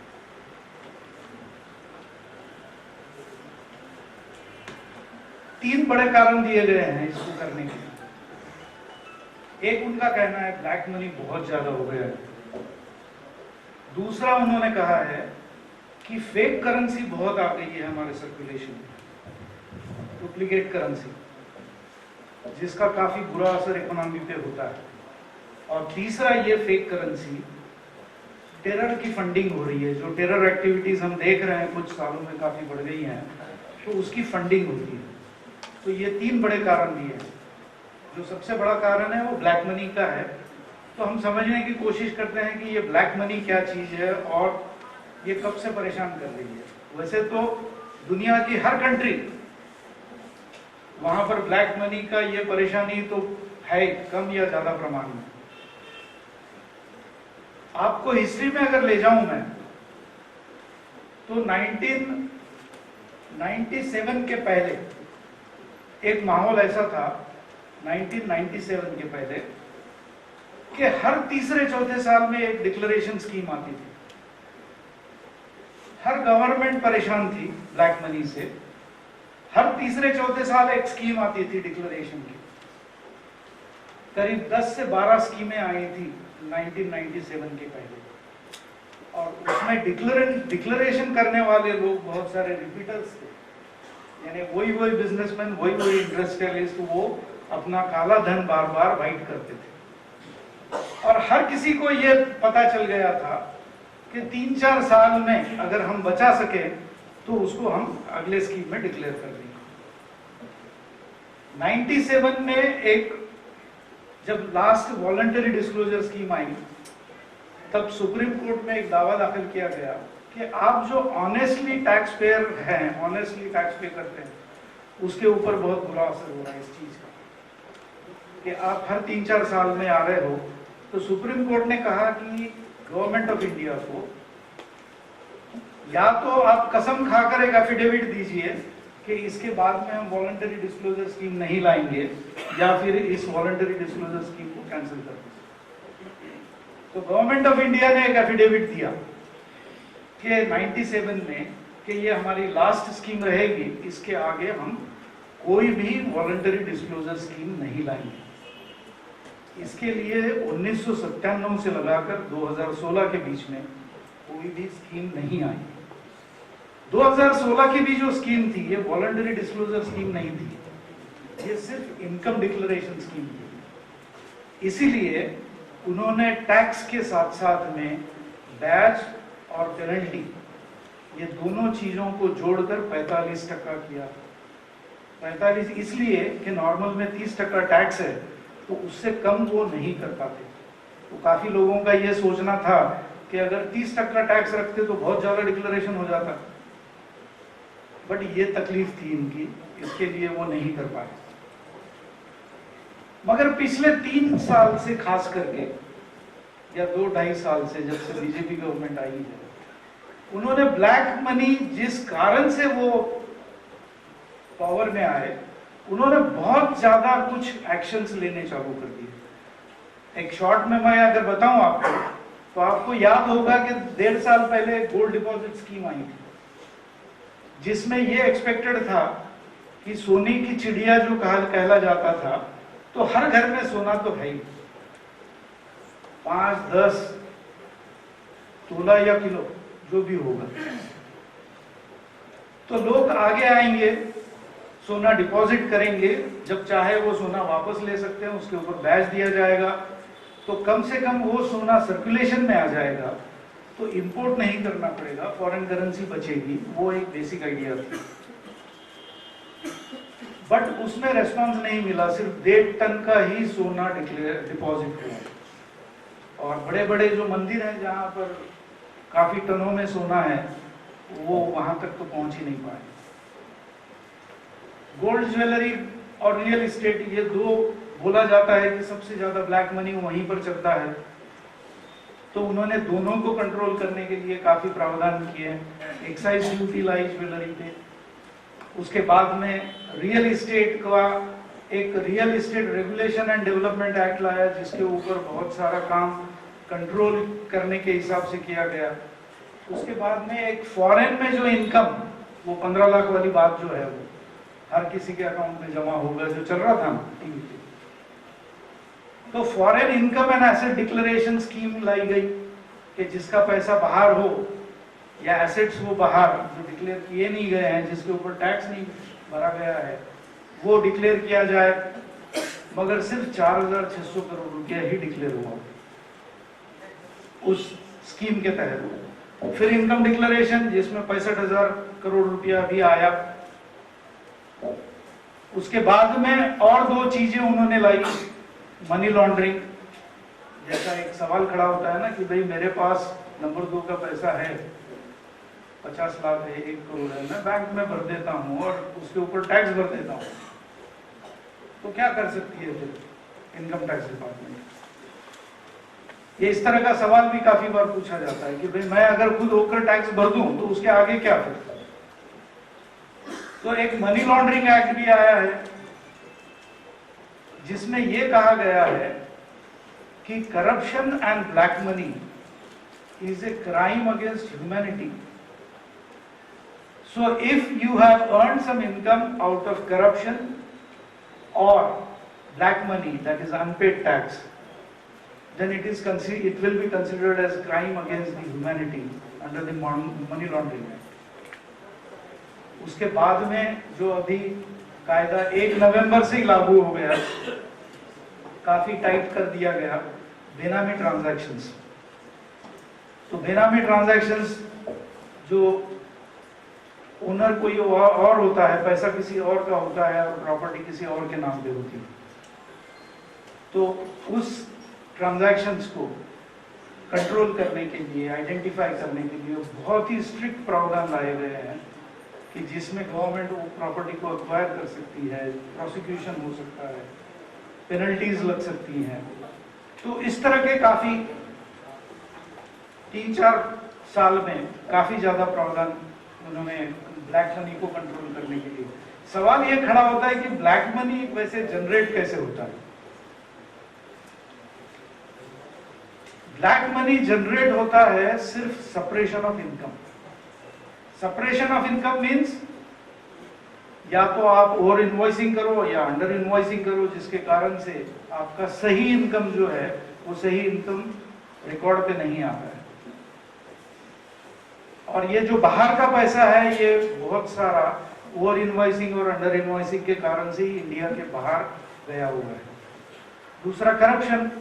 तीन बड़े कारण दिए गए हैं इसको करने के। एक उनका कहना है ब्लैक मनी बहुत ज्यादा हो गया है। दूसरा उन्होंने कहा है कि फेक करेंसी बहुत आ गई है हमारे सर्कुलेशन में, डुप्लीकेट करेंसी, जिसका काफी बुरा असर इकोनॉमी पे होता है। और तीसरा, ये फेक करेंसी टेरर की फंडिंग हो रही है, जो टेरर एक्टिविटीज हम देख रहे हैं कुछ सालों में काफी बढ़ गई हैं, तो उसकी फंडिंग होती है। तो ये तीन बड़े कारण दिए हैं। जो सबसे बड़ा कारण है वो ब्लैक मनी का है। तो हम समझने की कोशिश करते हैं कि ये ब्लैक मनी क्या चीज है और ये कब से परेशान कर रही है। वैसे तो दुनिया की हर कंट्री, वहां पर ब्लैक मनी का ये परेशानी तो है, कम या ज्यादा प्रमाण में। आपको हिस्ट्री में अगर ले जाऊं मैं, तो 1997 के पहले एक माहौल ऐसा था, 1997 के पहले, कि हर तीसरे चौथे साल में एक डिक्लेरेशन स्कीम आती थी। हर गवर्नमेंट परेशान थी ब्लैक मनी से, हर तीसरे चौथे साल एक स्कीम आती थी डिक्लेरेशन की। करीब 10 से 12 स्कीमें आई थी 1997 के पहले, और उसमें डिक्लेरेशन करने वाले लोग बहुत सारे रिपीटर्स थे, यानी वही बिजनेसमैन, वही इंडस्ट्रियलिस्ट, वो अपना काला धन बार बार वाइट करते थे। और हर किसी को ये पता चल गया था कि 3-4 साल में अगर हम बचा सके तो उसको हम अगले स्कीम में डिक्लेयर कर देंगे। 97 में एक जब लास्ट वॉलंटरी डिस्क्लोजर स्कीम आई, तब सुप्रीम कोर्ट में एक दावा दाखिल किया गया कि आप जो ऑनेस्टली टैक्स पेयर हैं, ऑनेस्टली टैक्स पे करते हैं, उसके ऊपर बहुत बुरा असर हो रहा है इस चीज का, कि आप हर 3-4 साल में आ रहे हो। तो सुप्रीम कोर्ट ने कहा कि गवर्नमेंट ऑफ इंडिया को या तो आप कसम खाकर एक एफिडेविट दीजिए कि इसके बाद में हम वॉलंटरी डिस्क्लोजर स्कीम नहीं लाएंगे, या फिर इस वॉलंटरी डिस्क्लोजर स्कीम को कैंसिल कर दीजिए। तो गवर्नमेंट ऑफ इंडिया ने एक एफिडेविट दिया कि 97 में कि ये हमारी लास्ट स्कीम रहेगी, इसके आगे हम कोई भी वॉलंटरी डिस्क्लोजर स्कीम नहीं लाएंगे। इसके लिए 1997 से लगाकर 2016 के बीच में कोई भी स्कीम नहीं आई। 2016 की भी जो स्कीम थी, ये वॉलंटरी डिस्क्लोजर स्कीम नहीं थी, ये सिर्फ इनकम डिक्लेरेशन स्कीम थी। इसीलिए उन्होंने टैक्स के साथ साथ में बैच और पेनल्टी, ये दोनों चीजों को जोड़कर 45% किया। 45 इसलिए कि नॉर्मल में 30% टैक्स है, तो उससे कम वो नहीं कर पाते। तो काफी लोगों का ये सोचना था कि अगर 30% टैक्स रखते तो बहुत ज्यादा डिक्लेरेशन हो जाता, बट ये तकलीफ थी इनकी, इसके लिए वो नहीं कर पाए। मगर पिछले 3 साल से खास करके, या 2-2.5 साल से, जब से बीजेपी गवर्नमेंट आई है, उन्होंने ब्लैक मनी, जिस कारण से वो पावर में आए, उन्होंने बहुत ज्यादा कुछ एक्शंस लेने चालू कर दिए। एक शॉर्ट में मैं अगर बताऊं आपको, तो आपको याद होगा कि 1.5 साल पहले गोल्ड डिपॉजिट स्कीम आई थी। जिसमें ये एक्सपेक्टेड था कि सोने की चिड़िया जो कहला जाता था, तो हर घर में सोना तो है ही, 5-10 तोला या किलो जो भी होगा, तो लोग आगे आएंगे, सोना डिपॉजिट करेंगे, जब चाहे वो सोना वापस ले सकते हैं, उसके ऊपर ब्याज दिया जाएगा, तो कम से कम वो सोना सर्कुलेशन में आ जाएगा, तो इंपोर्ट नहीं करना पड़ेगा, फॉरेन करेंसी बचेगी। वो एक बेसिक आइडिया थी, बट उसमें रेस्पॉन्स नहीं मिला, सिर्फ 1.5 टन का ही सोना डिपॉजिट हुआ। और बड़े बड़े जो मंदिर हैं जहाँ पर काफी टनों में सोना है, वो वहां तक तो पहुंच ही नहीं पाए। गोल्ड ज्वेलरी और रियल एस्टेट, ये दो बोला जाता है कि सबसे ज्यादा ब्लैक मनी वहीं पर चलता है, तो उन्होंने दोनों को कंट्रोल करने के लिए काफी प्रावधान किए हैं। एक्साइज ड्यूटी लाई ज्वेलरी पे, उसके बाद में रियल एस्टेट का एक real estate regulation and development act लाया, जिसके ऊपर बहुत सारा काम कंट्रोल करने के हिसाब से किया गया। उसके बाद में एक फॉरेन में जो इनकम, वो 15 लाख वाली बात जो है, वो हर किसी के अकाउंट में जमा होगा, जो चल रहा था टीवी पे, तो foreign income and asset declaration scheme लाई गई कि जिसका पैसा बाहर हो या एसेट्स वो बाहर जो डिक्लेयर किए नहीं गए हैं, जिसके ऊपर टैक्स नहीं भरा गया है, वो डिक्लेयर किया जाए, मगर सिर्फ 4,600 करोड़ रुपया ही डिक्लेयर हुआ उस स्कीम के तहत। फिर इनकम डिक्लेरेशन, जिसमें 65,000 करोड़ रुपया भी आया। उसके बाद में और 2 चीजें उन्होंने लाई, मनी लॉन्ड्रिंग, जैसा एक सवाल खड़ा होता है ना कि भाई मेरे पास नंबर 2 का पैसा है, 50 लाख है, 1 करोड़ है, मैं बैंक में भर देता हूँ और उसके ऊपर टैक्स भर देता हूँ, तो क्या कर सकती है फिर इनकम टैक्स डिपार्टमेंट? ये इस तरह का सवाल भी काफी बार पूछा जाता है कि भाई मैं अगर खुद होकर टैक्स भर दूं तो उसके आगे क्या फिर? तो एक मनी लॉन्ड्रिंग एक्ट भी आया है, जिसमें यह कहा गया है कि corruption and black money is a crime against humanity. So if you have earned some income out of corruption or black money, that is unpaid tax, then it will be considered as crime against the humanity under the money laundering act. उसके बाद में जो अभी कायदा 1 नवंबर से ही लागू हो गया, काफी टाइट कर दिया गया, बेनामी ट्रांजैक्शंस। तो बेनामी ट्रांजैक्शंस, जो ओनर कोई और होता है, पैसा किसी और का होता है और प्रॉपर्टी किसी और के नाम पे होती है, तो उस ट्रांजैक्शंस को कंट्रोल करने के लिए, आइडेंटिफाई करने के लिए बहुत ही स्ट्रिक्ट प्रावधान लाए गए हैं कि जिसमें गवर्नमेंट वो प्रॉपर्टी को एक्वायर कर सकती है, प्रोसिक्यूशन हो सकता है, पेनल्टीज लग सकती हैं। तो इस तरह के काफी 3-4 साल में काफी ज्यादा प्रावधान उन्होंने ब्लैक मनी को कंट्रोल करने के लिए। सवाल ये खड़ा होता है कि ब्लैक मनी वैसे जनरेट कैसे होता है? ब्लैक मनी जनरेट होता है सिर्फ separation of income. Separation of income means या तो आप ओवर इनवॉइसिंग करो या अंडर इनवॉइसिंग करो, जिसके कारण से आपका सही इनकम जो है वो सही इनकम रिकॉर्ड पे नहीं आता है। और ये जो बाहर का पैसा है, ये बहुत सारा ओवर इनवॉइसिंग और अंडर इनवॉइसिंग के कारण से ही इंडिया के बाहर गया हुआ है। दूसरा, करप्शन।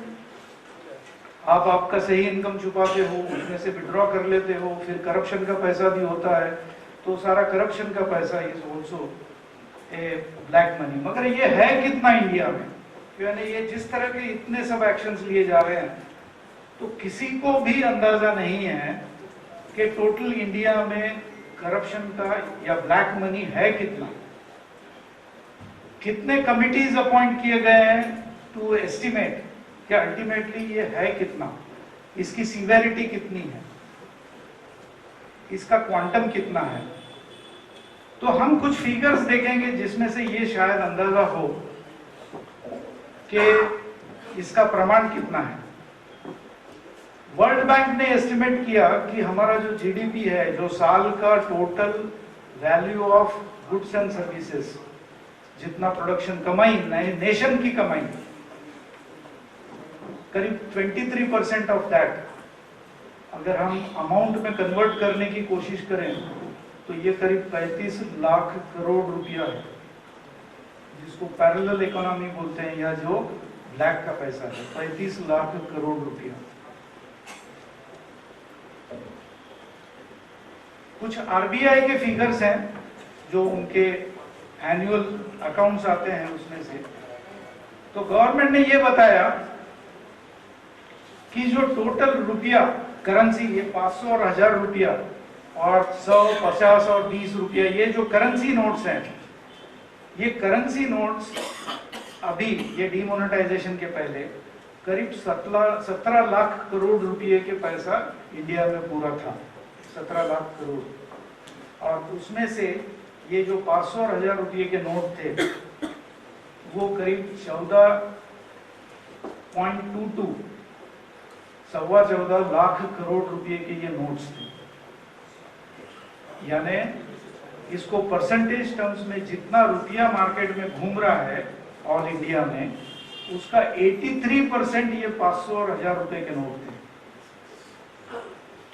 आप आपका सही इनकम छुपाते हो, उसमें से विड्रॉ कर लेते हो, फिर करप्शन का पैसा भी होता है, तो सारा करप्शन का पैसा is also a black money. मगर ये है कितना इंडिया में? यानी ये जिस तरह के इतने सब एक्शंस लिए जा रहे हैं, तो किसी को भी अंदाजा नहीं है कि टोटल इंडिया में करप्शन का या ब्लैक मनी है कितना। कितने कमिटीज अपॉइंट किए गए हैं टू एस्टिमेट कि अल्टीमेटली ये है कितना, इसकी सीवेरिटी कितनी है, इसका क्वांटम कितना है। तो हम कुछ फिगर्स देखेंगे जिसमें से ये शायद अंदाजा हो कि इसका प्रमाण कितना है। वर्ल्ड बैंक ने एस्टिमेट किया कि हमारा जो जीडीपी है, जो साल का total value of goods and services, जितना प्रोडक्शन कमाई, नेशन की कमाई, करीब 23% ऑफ दैट अगर हम अमाउंट में कन्वर्ट करने की कोशिश करें तो ये करीब 35 लाख करोड़ रुपया है, जिसको पैरेलल इकोनॉमी बोलते हैं या जो ब्लैक का पैसा है, 35 लाख करोड़ रुपया। कुछ आरबीआई के फिगर्स हैं जो उनके एनुअल अकाउंट्स आते हैं उसमें से, तो गवर्नमेंट ने ये बताया कि जो टोटल रुपया करेंसी, ये 500 और 1000 रुपया और 100, 50 और 20 रुपया, ये जो करेंसी नोट्स हैं, ये करेंसी नोट्स अभी ये डिमोनेटाइजेशन के पहले करीब 17 लाख करोड़ रुपए के पैसा इंडिया में पूरा था, 17 लाख करोड़। और उसमें से ये जो 500 और 1000 रुपये के नोट थे वो करीब 14.22 14.25 लाख करोड़ रुपए के ये नोट्स थे। यानी इसको परसेंटेज टर्म्स में जितना रुपया मार्केट में घूम रहा है ऑल इंडिया में, उसका 83% ये 500 और 1000 रुपए के नोट थे।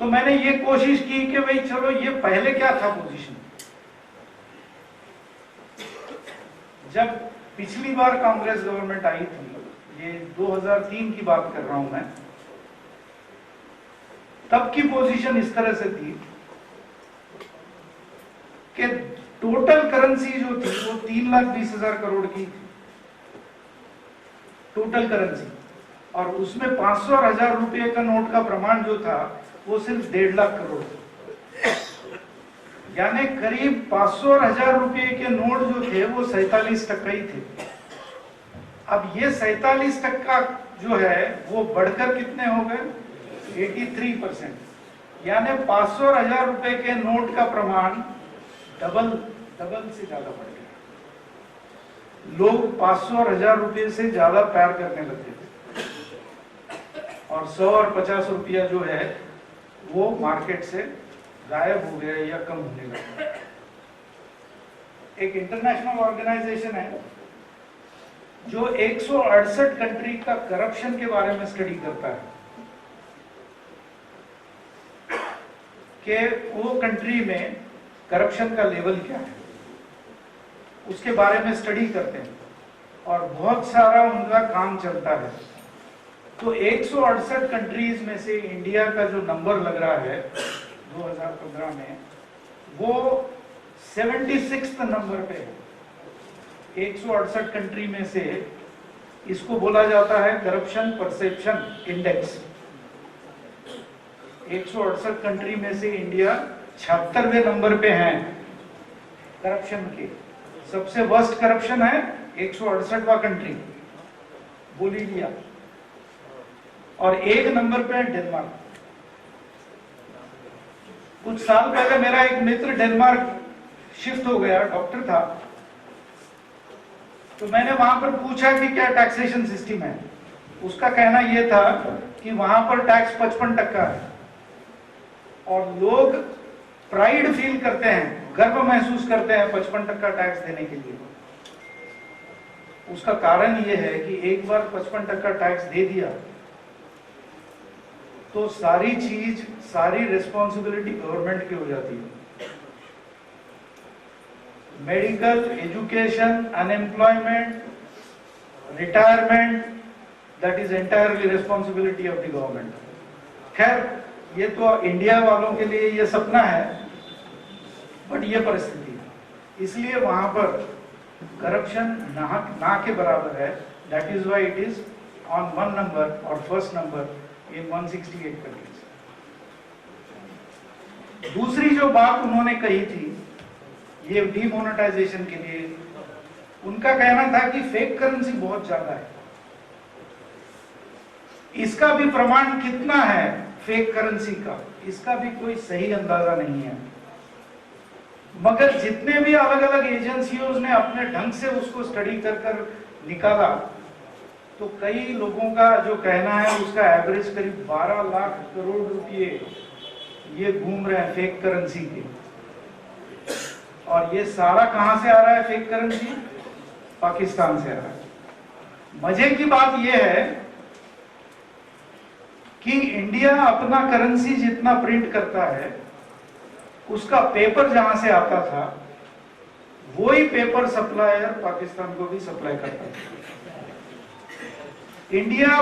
तो मैंने ये कोशिश की कि भाई चलो ये पहले क्या था पोजीशन। जब पिछली बार कांग्रेस गवर्नमेंट आई थी, ये 2003 की बात कर रहा हूं मैं, तब की पोजीशन इस तरह से थी कि टोटल करेंसी जो थी वो 3,20,000 करोड़ की थी, टोटल करेंसी, और उसमें 500 और 1000 रुपये का नोट का प्रमाण जो था वो सिर्फ 1.5 लाख करोड़ था। यानी करीब 500 और 1000 रुपये के नोट जो थे वो 47% ही थे। अब ये 47% जो है वो बढ़कर कितने हो गए, 83%। यानी 500 और 1000 रुपये के नोट का प्रमाण डबल से ज्यादा बढ़ गया। लोग 500 और 1000 रुपये से ज्यादा प्यार करने लगे थे, और 100 और 50 रुपया जो है वो मार्केट से गायब हो गया या कम होने लगा। एक इंटरनेशनल ऑर्गेनाइजेशन है जो 168 कंट्री का करप्शन के बारे में स्टडी करता है कि वो कंट्री में करप्शन का लेवल क्या है, उसके बारे में स्टडी करते हैं, और बहुत सारा उनका काम चलता है। तो 168 कंट्रीज में से इंडिया का जो नंबर लग रहा है 2015 में, वो 76 नंबर पे है। 168 कंट्री में से इसको बोला जाता है करप्शन परसेप्शन इंडेक्स। 168 कंट्री में से इंडिया 76वें नंबर पे है करप्शन के। सबसे वर्स्ट करप्शन है 168वां कंट्री बोलीविया, और 1 नंबर पे है डेनमार्क। कुछ साल पहले मेरा एक मित्र डेनमार्क शिफ्ट हो गया, डॉक्टर था, तो मैंने वहां पर पूछा कि क्या टैक्सेशन सिस्टम है। उसका कहना यह था कि वहां पर टैक्स 55% है, और लोग प्राइड फील करते हैं, गर्व महसूस करते हैं 55% टैक्स देने के लिए। उसका कारण यह है कि एक बार 55% टैक्स दे दिया तो सारी चीज, सारी रिस्पॉन्सिबिलिटी गवर्नमेंट की हो जाती है। Medical, education, unemployment, retirement, that is entirely responsibility of the government. खैर, ये तो इंडिया वालों के लिए ये सपना है, बट ये परिस्थिति है। इसलिए वहां पर करप्शन ना के बराबर है। That is why it is on 1 number और फर्स्ट नंबर इन 168 कंट्रीज। दूसरी जो बात उन्होंने कही थी ये डीमोनेटाइजेशन के लिए, उनका कहना था कि फेक करेंसी बहुत ज्यादा है। इसका भी प्रमाण कितना है फेक करेंसी का, इसका भी कोई सही अंदाजा नहीं है। मगर जितने भी अलग अलग एजेंसियों ने अपने ढंग से उसको स्टडी कर निकाला, तो कई लोगों का जो कहना है उसका एवरेज करीब 12 लाख करोड़ रुपए ये घूम रहे हैं फेक करेंसी के। और ये सारा कहां से आ रहा है फेक करेंसी? पाकिस्तान से आ रहा है। मजे की बात यह है कि इंडिया अपना करेंसी जितना प्रिंट करता है, उसका पेपर जहां से आता था वही पेपर सप्लायर पाकिस्तान को भी सप्लाई करता था। इंडिया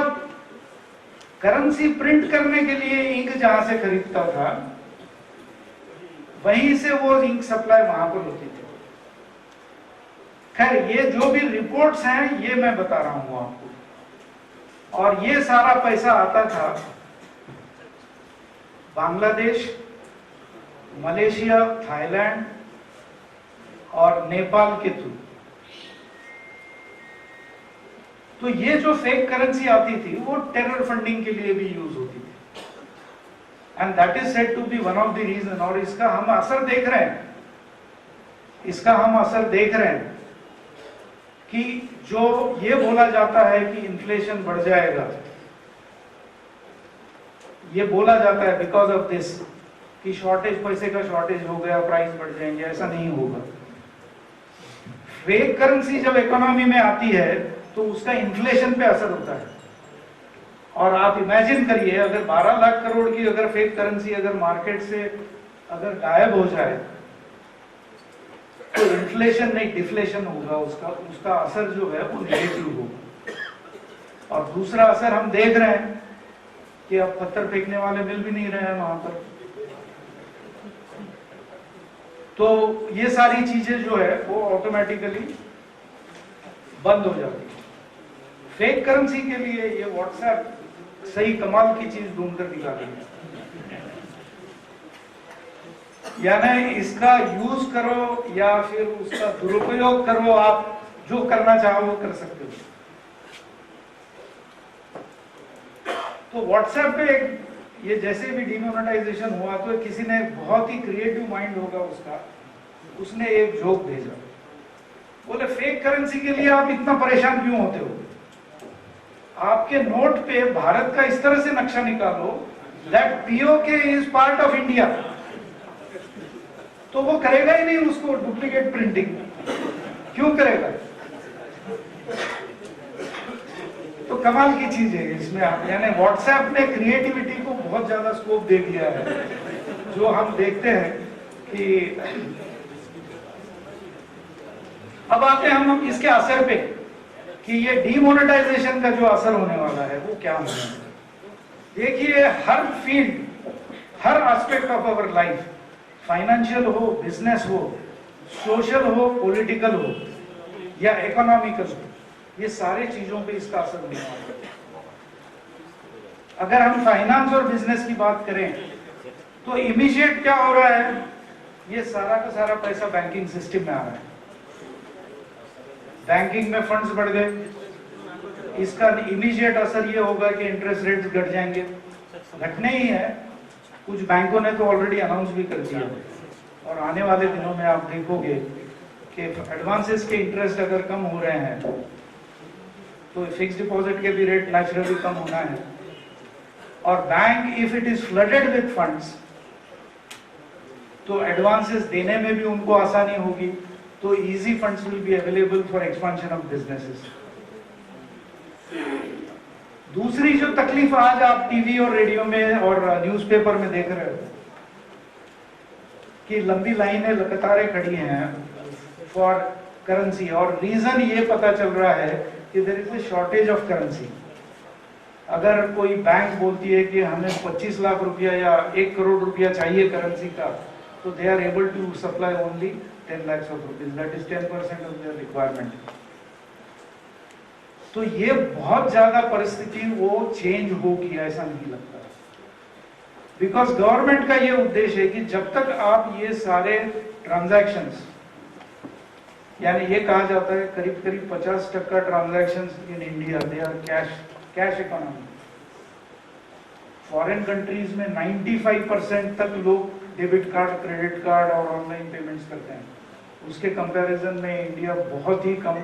करेंसी प्रिंट करने के लिए इंक जहां से खरीदता था, वहीं से वो इंक सप्लाई वहां पर होती थी। खैर, ये जो भी रिपोर्ट्स हैं ये मैं बता रहा हूं आपको। और ये सारा पैसा आता था बांग्लादेश, मलेशिया, थाईलैंड और नेपाल के थ्रू। तो ये जो फेक करेंसी आती थी वो टेरर फंडिंग के लिए भी यूज होती थी, and that is said to be one of the reason. और इसका हम असर देख रहे हैं, कि जो ये बोला जाता है कि इन्फ्लेशन बढ़ जाएगा, ये बोला जाता है बिकॉज ऑफ दिस कि शॉर्टेज, पैसे का शॉर्टेज हो गया, प्राइस बढ़ जाएंगे। ऐसा नहीं होगा। फेक करेंसी जब इकोनॉमी में आती है तो उसका इन्फ्लेशन पे असर होता है। और आप इमेजिन करिए, अगर 12 लाख करोड़ की अगर फेक करेंसी अगर मार्केट से अगर गायब हो जाए तो इन्फ्लेशन नहीं डिफ्लेशन होगा, उसका असर जो है वो नेगेटिव होगा। और दूसरा असर हम देख रहे हैं कि अब पत्थर फेंकने वाले मिल भी नहीं रहे हैं वहां पर। तो ये सारी चीजें जो है वो ऑटोमेटिकली बंद हो जाती है। फेक करेंसी के लिए ये व्हाट्सएप सही कमाल की चीज ढूंढकर निकाली है। यानी इसका यूज करो या फिर उसका दुरुपयोग करो, आप जो करना चाहो वो कर सकते हो। तो व्हाट्सएप पे ये जैसे भी डिमोनेटाइजेशन हुआ तो किसी ने बहुत ही क्रिएटिव माइंड होगा उसका, उसने एक जोक भेजा। बोले फेक करेंसी के लिए आप इतना परेशान क्यों होते हो? आपके नोट पे भारत का इस तरह से नक्शा निकालो that PoK is part of India. तो वो करेगा ही नहीं उसको डुप्लीकेट प्रिंटिंग, क्यों करेगा? तो कमाल की चीज है इसमें। आप यानी व्हाट्सएप ने क्रिएटिविटी को बहुत ज्यादा स्कोप दे दिया है, जो हम देखते हैं कि अब आते हैं हम इसके असर पे कि ये डीमोनेटाइजेशन का जो असर होने वाला है वो क्या होना है। देखिए, हर फील्ड, हर aspect of our life, financial हो, बिजनेस हो, सोशल हो, पॉलिटिकल हो या इकोनॉमिकल हो, ये सारे चीजों पे इसका असर होने वाला है। अगर हम फाइनेंस और बिजनेस की बात करें तो इमीडिएट क्या हो रहा है, ये सारा का सारा पैसा बैंकिंग सिस्टम में आ रहा है। बैंकिंग में फंड्स बढ़ गए, इसका इमीडिएट असर ये होगा कि इंटरेस्ट रेट्स घट जाएंगे। घटने ही है, कुछ बैंकों ने तो ऑलरेडी अनाउंस भी कर दिया, और आने वाले दिनों में आप देखोगे कि एडवांसेस के इंटरेस्ट अगर कम हो रहे हैं तो फिक्स डिपॉजिट के भी रेट नेचुरली कम होना है। और bank if it is flooded with funds तो एडवांसेस देने में भी उनको आसानी होगी, तो easy funds will be available for expansion of businesses. दूसरी जो तकलीफ आज आप टीवी और रेडियो में और न्यूज़पेपर में देख रहे हो कि लंबी लाइनें कतारें खड़ी हैं फॉर करेंसी, और रीजन ये पता चल रहा है कि there is a shortage of currency. अगर कोई बैंक बोलती है कि हमें 25 लाख रुपया या 1 करोड़ रुपया चाहिए करेंसी का, तो they are able to supply only 10 lakhs of rupees, that is 10% of their requirement. तो ये बहुत ज्यादा परिस्थिति वो चेंज होगी ऐसा नहीं लगता, बिकॉज गवर्नमेंट का ये उद्देश्य है कि जब तक आप ये सारे ट्रांजैक्शंस, यानी ये कहा जाता है करीब करीब 50% transactions in India they are cash economy. Foreign countries में 95% तक लोग डेबिट कार्ड, क्रेडिट कार्ड और ऑनलाइन पेमेंट्स करते हैं। उसके कंपैरिजन में इंडिया बहुत ही कम।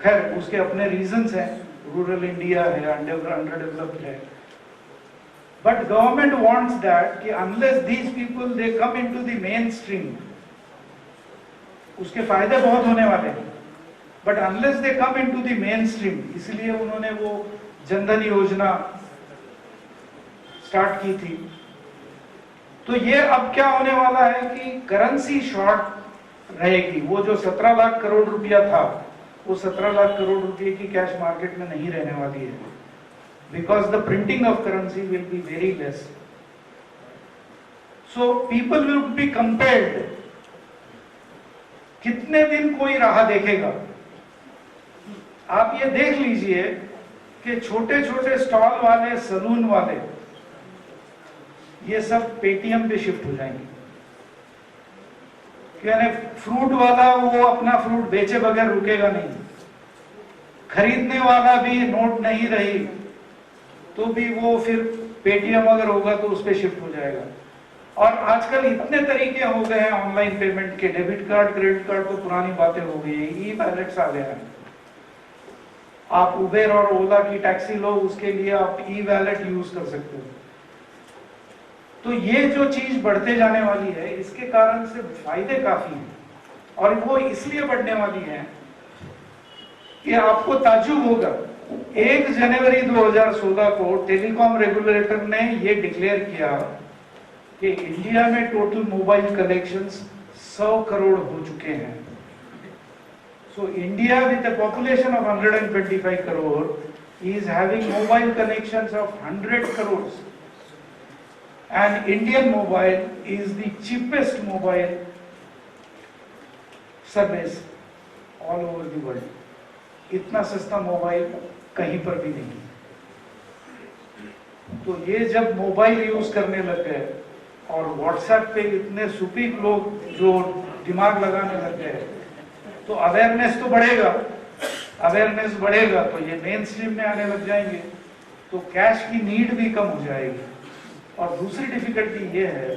खैर, उसके अपने रीजंस हैं, रूरल इंडिया है, अंडर डेवलप्ड है, बट गवर्नमेंट वांट्स दैट कि unless these people they come into the main stream, उसके फायदे बहुत होने वाले हैं, but unless they come into the main stream, इसलिए उन्होंने वो जनधन योजना स्टार्ट की थी। तो ये अब क्या होने वाला है कि करेंसी शॉर्ट रहेगी। वो जो 17 लाख करोड़ रुपया था, वो 17 लाख करोड़ रुपए की कैश मार्केट में नहीं रहने वाली है, because the printing of currency will be very less. So people will be compelled. कितने दिन कोई राह देखेगा? आप ये देख लीजिए कि छोटे छोटे स्टॉल वाले, सलून वाले, ये सब पेटीएम पे शिफ्ट हो जाएंगे। यानी फ्रूट वाला वो अपना फ्रूट बेचे बगैर रुकेगा नहीं, खरीदने वाला भी नोट नहीं रही तो भी वो फिर पेटीएम अगर होगा तो उस पर शिफ्ट हो जाएगा। और आजकल इतने तरीके हो गए हैं ऑनलाइन पेमेंट के, डेबिट कार्ड, क्रेडिट कार्ड तो पुरानी बातें हो गई है, ई वैलेट्स आ गया है। आप उबेर और ओला की टैक्सी लो, उसके लिए आप ई वैलेट यूज कर सकते हो। तो ये जो चीज बढ़ते जाने वाली है, इसके कारण से फायदे काफी हैं, और वो इसलिए बढ़ने वाली है कि आपको ताज्जुब होगा, 1 जनवरी 2016 को टेलीकॉम रेगुलेटर ने ये डिक्लेयर किया कि इंडिया में टोटल मोबाइल कनेक्शंस 100 करोड़ हो चुके हैं। So India with a population of 125 crore is having mobile connections of 100 crores, and Indian mobile is the cheapest mobile service all over the world. इतना सस्ता मोबाइल कहीं पर भी नहीं। तो ये जब मोबाइल यूज करने लग गए और व्हाट्सएप पे इतने सुपीक लोग जो दिमाग लगाने लग गए, तो अवेयरनेस तो बढ़ेगा, अवेयरनेस बढ़ेगा तो ये मेन स्ट्रीम में आने लग जाएंगे, तो कैश की नीड भी कम हो जाएगी। और दूसरी डिफिकल्टी ये है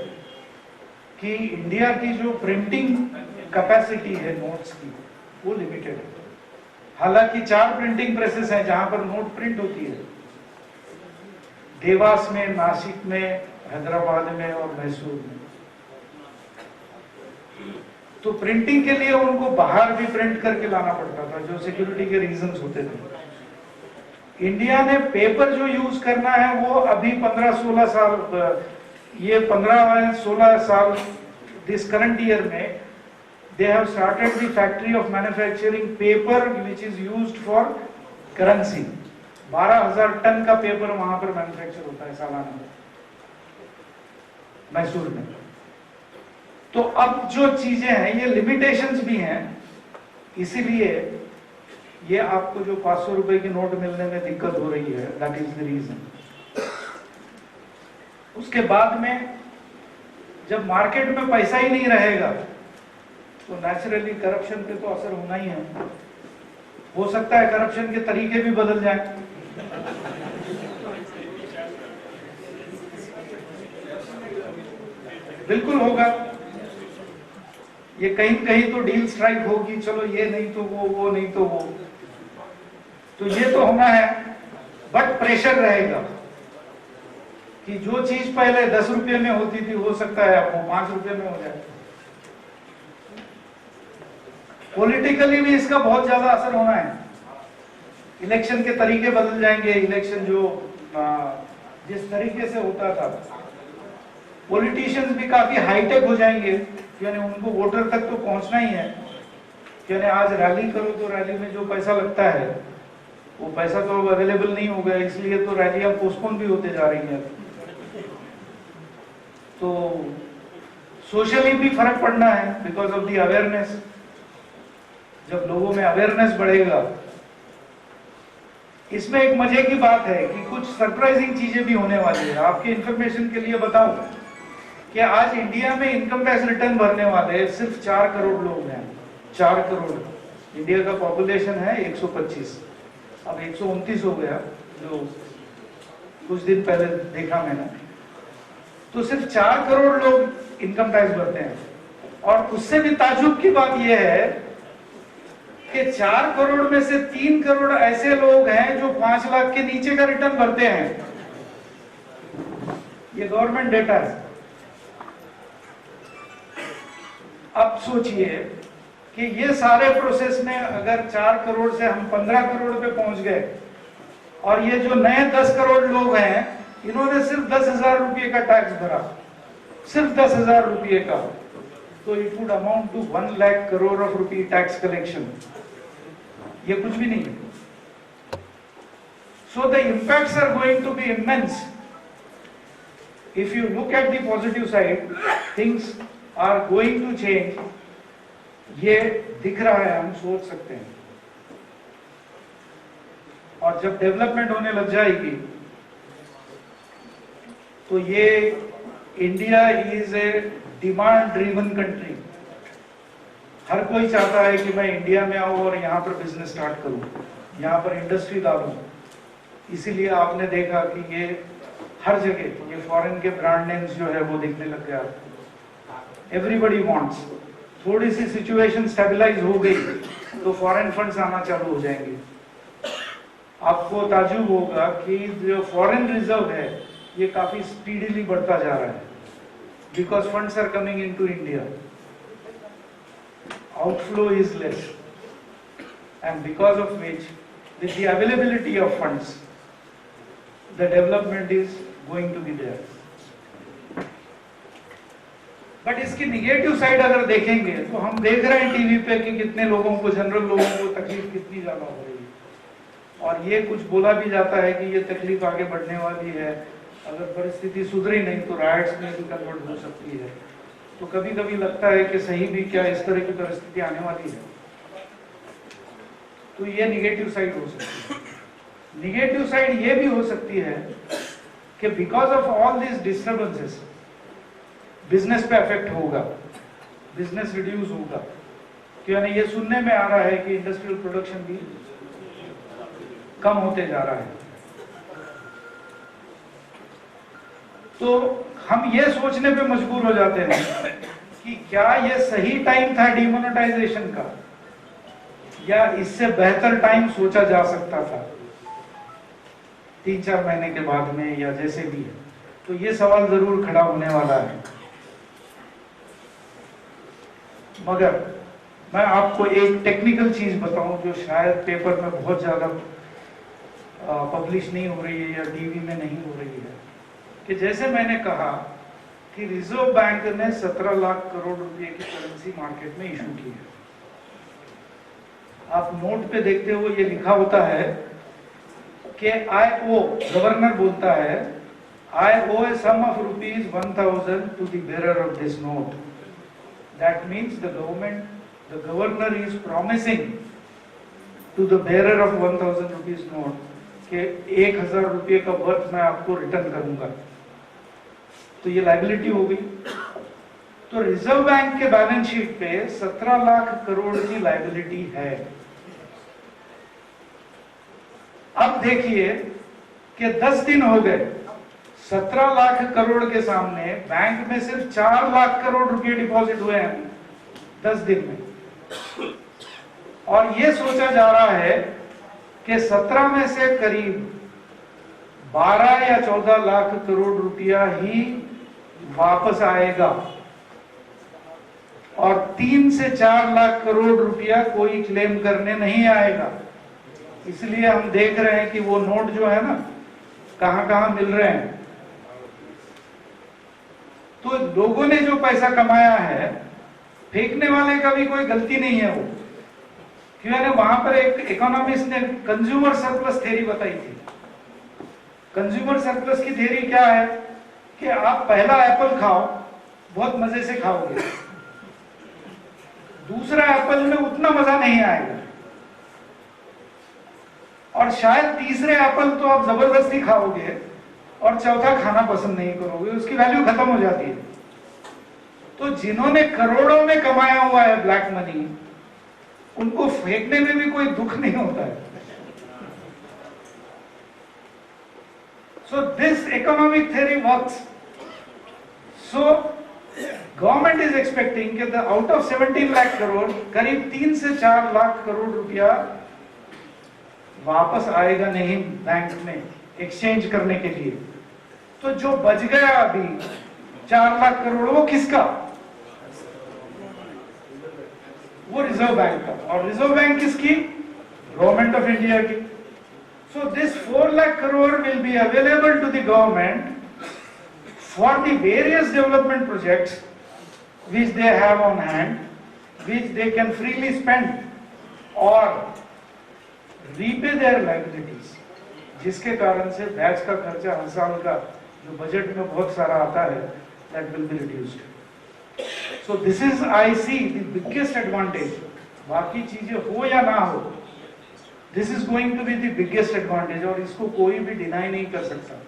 कि इंडिया की जो प्रिंटिंग कैपेसिटी है नोट्स की, वो लिमिटेड है। हालांकि 4 प्रिंटिंग प्रेसेस हैं जहां पर नोट प्रिंट होती है, देवास में, नासिक में, हैदराबाद में और मैसूर में। तो प्रिंटिंग के लिए उनको बाहर भी प्रिंट करके लाना पड़ता था, जो सिक्योरिटी के रीजंस होते थे। इंडिया ने पेपर जो यूज करना है वो अभी 15-16 साल, ये 15-16 साल दिस करंट ईयर में they have started the factory of manufacturing paper which is used for currency। 12,000 ton का पेपर वहां पर मैन्युफैक्चर होता है सालाना मैसूर में। तो अब जो चीजें हैं ये लिमिटेशंस भी हैं, इसीलिए ये आपको जो 500 रुपए की नोट मिलने में दिक्कत हो रही है, दैट इज द रीजन। उसके बाद में जब मार्केट में पैसा ही नहीं रहेगा तो नेचुरली करप्शन पे तो असर होना ही है। हो सकता है करप्शन के तरीके भी बदल जाएं। बिल्कुल होगा, ये कहीं कहीं तो डील स्ट्राइक होगी, चलो ये नहीं तो वो नहीं तो वो, तो ये तो होना है। बट प्रेशर रहेगा कि जो चीज पहले 10 रुपये में होती थी हो सकता है अब वो 5 रुपये में हो जाए। पॉलिटिकली भी इसका बहुत ज्यादा असर होना है। इलेक्शन के तरीके बदल जाएंगे, इलेक्शन जो जिस तरीके से होता था, पॉलिटिशियंस भी काफी हाईटेक हो जाएंगे, यानी उनको वोटर तक तो पहुंचना ही है। यानी आज रैली करो तो रैली में जो पैसा लगता है वो पैसा तो अब अवेलेबल नहीं होगा, इसलिए तो रैलियां पोस्टपोन भी होते जा रही हैं। तो सोशली भी फर्क पड़ना है बिकॉज ऑफ द अवेयरनेस। जब लोगों में अवेयरनेस बढ़ेगा, इसमें एक मजे की बात है कि कुछ सरप्राइजिंग चीजें भी होने वाली है। आपके इंफॉर्मेशन के लिए बताऊं कि आज इंडिया में इनकम टैक्स रिटर्न भरने वाले सिर्फ 4 करोड़ लोग हैं। 4 करोड़। इंडिया का पॉपुलेशन है 125, अब 129 हो गया जो कुछ दिन पहले देखा मैंने। तो सिर्फ 4 करोड़ लोग इनकम टैक्स भरते हैं। और उससे भी ताज्जुब की बात यह है कि 4 करोड़ में से 3 करोड़ ऐसे लोग हैं जो 5 लाख के नीचे का रिटर्न भरते हैं। ये गवर्नमेंट डेटा है। अब सोचिए कि ये सारे प्रोसेस में अगर 4 करोड़ से हम 15 करोड़ पे पहुंच गए और ये जो नए 10 करोड़ लोग हैं इन्होंने सिर्फ 10,000 रुपये का टैक्स भरा, सिर्फ 10,000 रुपये का, तो it would amount to 1 lakh crore of rupee tax collection. ये कुछ भी नहीं है। So the impacts are going to be immense. If you look at the positive side, things are going to change. ये दिख रहा है, हम सोच सकते हैं। और जब डेवलपमेंट होने लग जाएगी तो ये India is a demand driven country. हर कोई चाहता है कि मैं इंडिया में आऊं और यहाँ पर बिजनेस स्टार्ट करूं, यहाँ पर इंडस्ट्री डालूं। इसीलिए आपने देखा कि ये हर जगह ये फॉरेन के ब्रांड नेम्स जो है वो दिखने लग गया। Everybody wants. थोड़ी सी सिचुएशन स्टेबलाइज हो गई तो फॉरेन फंड्स आना चालू हो जाएंगे। आपको ताजुब होगा कि जो फॉरेन रिजर्व है ये काफी स्पीडीली बढ़ता जा रहा है, because funds are coming into India. Outflow is less, and because of which, with the availability of funds, the development is going to be there. But इसकी निगेटिव साइड अगर देखेंगे तो हम देख रहे हैं टीवी पे कि कितने लोगों को, जनरल लोगों को तकलीफ कितनी ज्यादा हो रही है। और ये कुछ बोला भी जाता है कि ये तकलीफ आगे बढ़ने वाली है, अगर परिस्थिति सुधरी नहीं तो राइट्स में भी कन्वर्ट हो सकती है। तो कभी कभी लगता है कि सही भी क्या इस तरह की परिस्थिति आने वाली है। तो ये निगेटिव साइड हो सकती है। निगेटिव साइड ये भी हो सकती है कि because of all this disturbances business पे अफेक्ट होगा, बिजनेस रिड्यूस होगा। क्यों नहीं, ये सुनने में आ रहा है कि इंडस्ट्रियल प्रोडक्शन भी कम होते जा रहा है। तो हम ये सोचने पे मजबूर हो जाते हैं कि क्या ये सही टाइम था डिमोनेटाइजेशन का, या इससे बेहतर टाइम सोचा जा सकता था 3-4 महीने के बाद में, या जैसे भी है। तो ये सवाल जरूर खड़ा होने वाला है। मगर मैं आपको एक टेक्निकल चीज बताऊं जो शायद पेपर में बहुत ज्यादा पब्लिश नहीं हो रही है या टीवी में नहीं हो रही है, कि जैसे मैंने कहा कि रिजर्व बैंक ने 17 लाख करोड़ रुपए की करेंसी मार्केट में इशू की है। आप नोट पे देखते हो ये लिखा होता है कि IO, गवर्नर बोलता है, I owe a sum of rupees 1,000 to the bearer of this note. That means the governor is promising to the bearer of 1,000 rupees note कि 1,000 रुपये का वर्थ मैं आपको रिटर्न करूंगा। तो ये लायबिलिटी हो गई। तो रिजर्व बैंक के बैलेंस शीट पे 17 लाख करोड़ की लायबिलिटी है। अब देखिए कि 10 दिन हो गए, 17 लाख करोड़ के सामने बैंक में सिर्फ 4 लाख करोड़ रुपए डिपॉजिट हुए हैं 10 दिन में। और ये सोचा जा रहा है कि 17 में से करीब 12 या 14 लाख करोड़ रुपया ही वापस आएगा और 3 से 4 लाख करोड़ रुपया कोई क्लेम करने नहीं आएगा। इसलिए हम देख रहे हैं कि वो नोट जो है ना कहां कहां मिल रहे हैं। तो लोगों ने जो पैसा कमाया है, फेंकने वाले का भी कोई गलती नहीं है वो। क्यों है, वहां पर एक इकोनॉमिस्ट ने कंज्यूमर सरप्लस थ्योरी बताई थी। कंज्यूमर सरप्लस की थ्योरी क्या है कि आप पहला एप्पल खाओ, बहुत मजे से खाओगे, दूसरा एप्पल में उतना मजा नहीं आएगा, और शायद तीसरे एप्पल तो आप जबरदस्ती खाओगे और चौथा खाना पसंद नहीं करोगे, उसकी वैल्यू खत्म हो जाती है। तो जिन्होंने करोड़ों में कमाया हुआ है ब्लैक मनी, उनको फेंकने में भी कोई दुख नहीं होता है। So this economic theory works. So government is expecting कि the out of 17 lakh crore करीब 3 से 4 लाख करोड़ रुपया वापस आएगा नहीं बैंक में एक्सचेंज करने के लिए। तो जो बच गया अभी 4 लाख करोड़, वो किसका? वो रिजर्व बैंक का, और रिजर्व बैंक किसकी? गवर्नमेंट ऑफ इंडिया की। So this 4 lakh crore will be available to the government for the various development projects which they have on hand, which they can freely spend or repay their liabilities, जिसके कारण से batch का खर्चा हर साल का जो budget में बहुत सारा आता है, that will be reduced. So this is, I see, the biggest advantage. बाकी चीजें हो या ना हो, this is going to be the biggest advantage, और इसको कोई भी डिनाई नहीं कर सकता।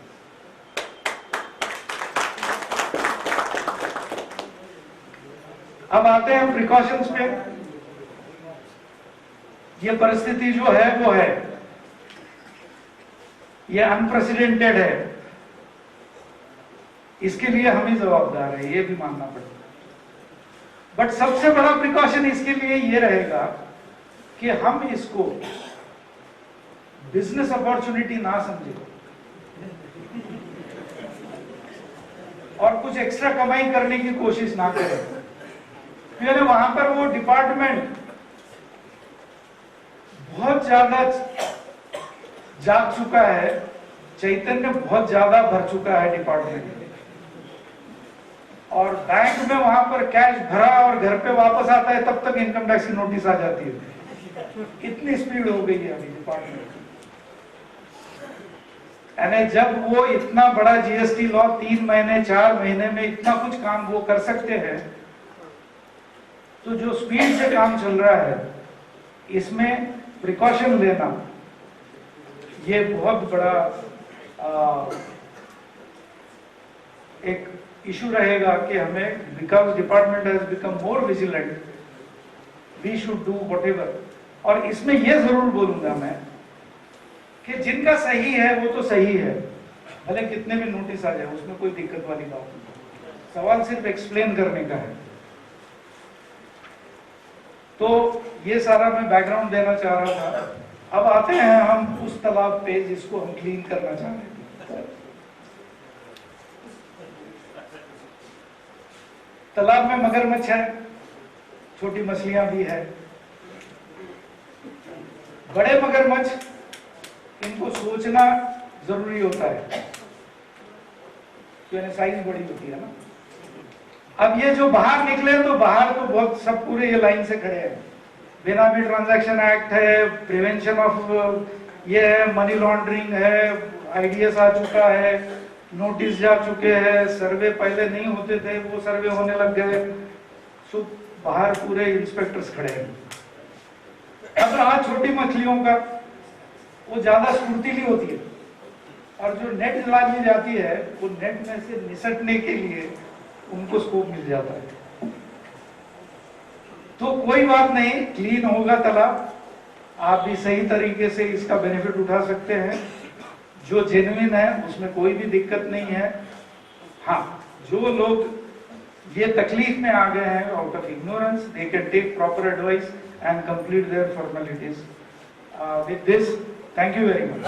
अब आते हैं प्रिकॉशंस पे। ये परिस्थिति जो है वो है, ये अनप्रेसिडेंटेड है, इसके लिए हम ही जवाबदार है, ये भी मानना पड़ेगा। बट सबसे बड़ा प्रिकॉशन इसके लिए ये रहेगा कि हम इसको बिजनेस अपॉर्चुनिटी ना समझे और कुछ एक्स्ट्रा कमाई करने की कोशिश ना करें। फिर वहां पर वो डिपार्टमेंट बहुत ज्यादा जाग चुका है, चैतन्य बहुत ज्यादा भर चुका है डिपार्टमेंट में, और बैंक में वहां पर कैश भरा और घर पे वापस आता है तब तक इनकम टैक्स की नोटिस आ जाती है। इतनी स्पीड हो गई है अभी डिपार्टमेंट। यानी जब वो इतना बड़ा जीएसटी लॉ 3 महीने 4 महीने में इतना कुछ काम वो कर सकते हैं, तो जो स्पीड से काम चल रहा है इसमें प्रिकॉशन लेना ये बहुत बड़ा एक इशू रहेगा कि हमें, because department has become more vigilant, we should do whatever. और इसमें ये जरूर बोलूंगा मैं कि जिनका सही है वो तो सही है, भले कितने भी नोटिस आ जाए, उसमें कोई दिक्कत वाली बात नहीं। सवाल सिर्फ एक्सप्लेन करने का है। तो ये सारा मैं बैकग्राउंड देना चाह रहा था। अब आते हैं हम उस तालाब पे जिसको हम क्लीन करना चाह रहे थे। तालाब में मगरमच्छ है, छोटी मछलियां भी है। बड़े मगरमच्छ, इनको सोचना जरूरी होता है, क्योंकि साइज बड़ी होती है ना। अब ये जो बाहर निकले तो बाहर तो बहुत सब पूरे ये लाइन से खड़े हैं। बेनामी ट्रांजैक्शन एक्ट है, प्रिवेंशन ऑफ ये है, मनी लॉन्ड्रिंग है, आईडीएस आ चुका है, नोटिस जा चुके हैं, सर्वे पहले नहीं होते थे वो सर्वे होने लग गए। सो बाहर पूरे इंस्पेक्टर्स खड़े हैं। अब रहा छोटी मछलियों का, वो ज्यादा स्फूर्तिली होती है, और जो नेट डाली जाती है वो नेट में से निसटने के लिए उनको स्कोप मिल जाता है। तो कोई बात नहीं, क्लीन होगा तालाब, आप भी सही तरीके से इसका बेनिफिट उठा सकते हैं। जो जेन्युइन है उसमें कोई भी दिक्कत नहीं है। हाँ, जो लोग ये तकलीफ में आ गए हैं out of ignorance, they can take proper advice and complete their formalities. With this, thank you very much.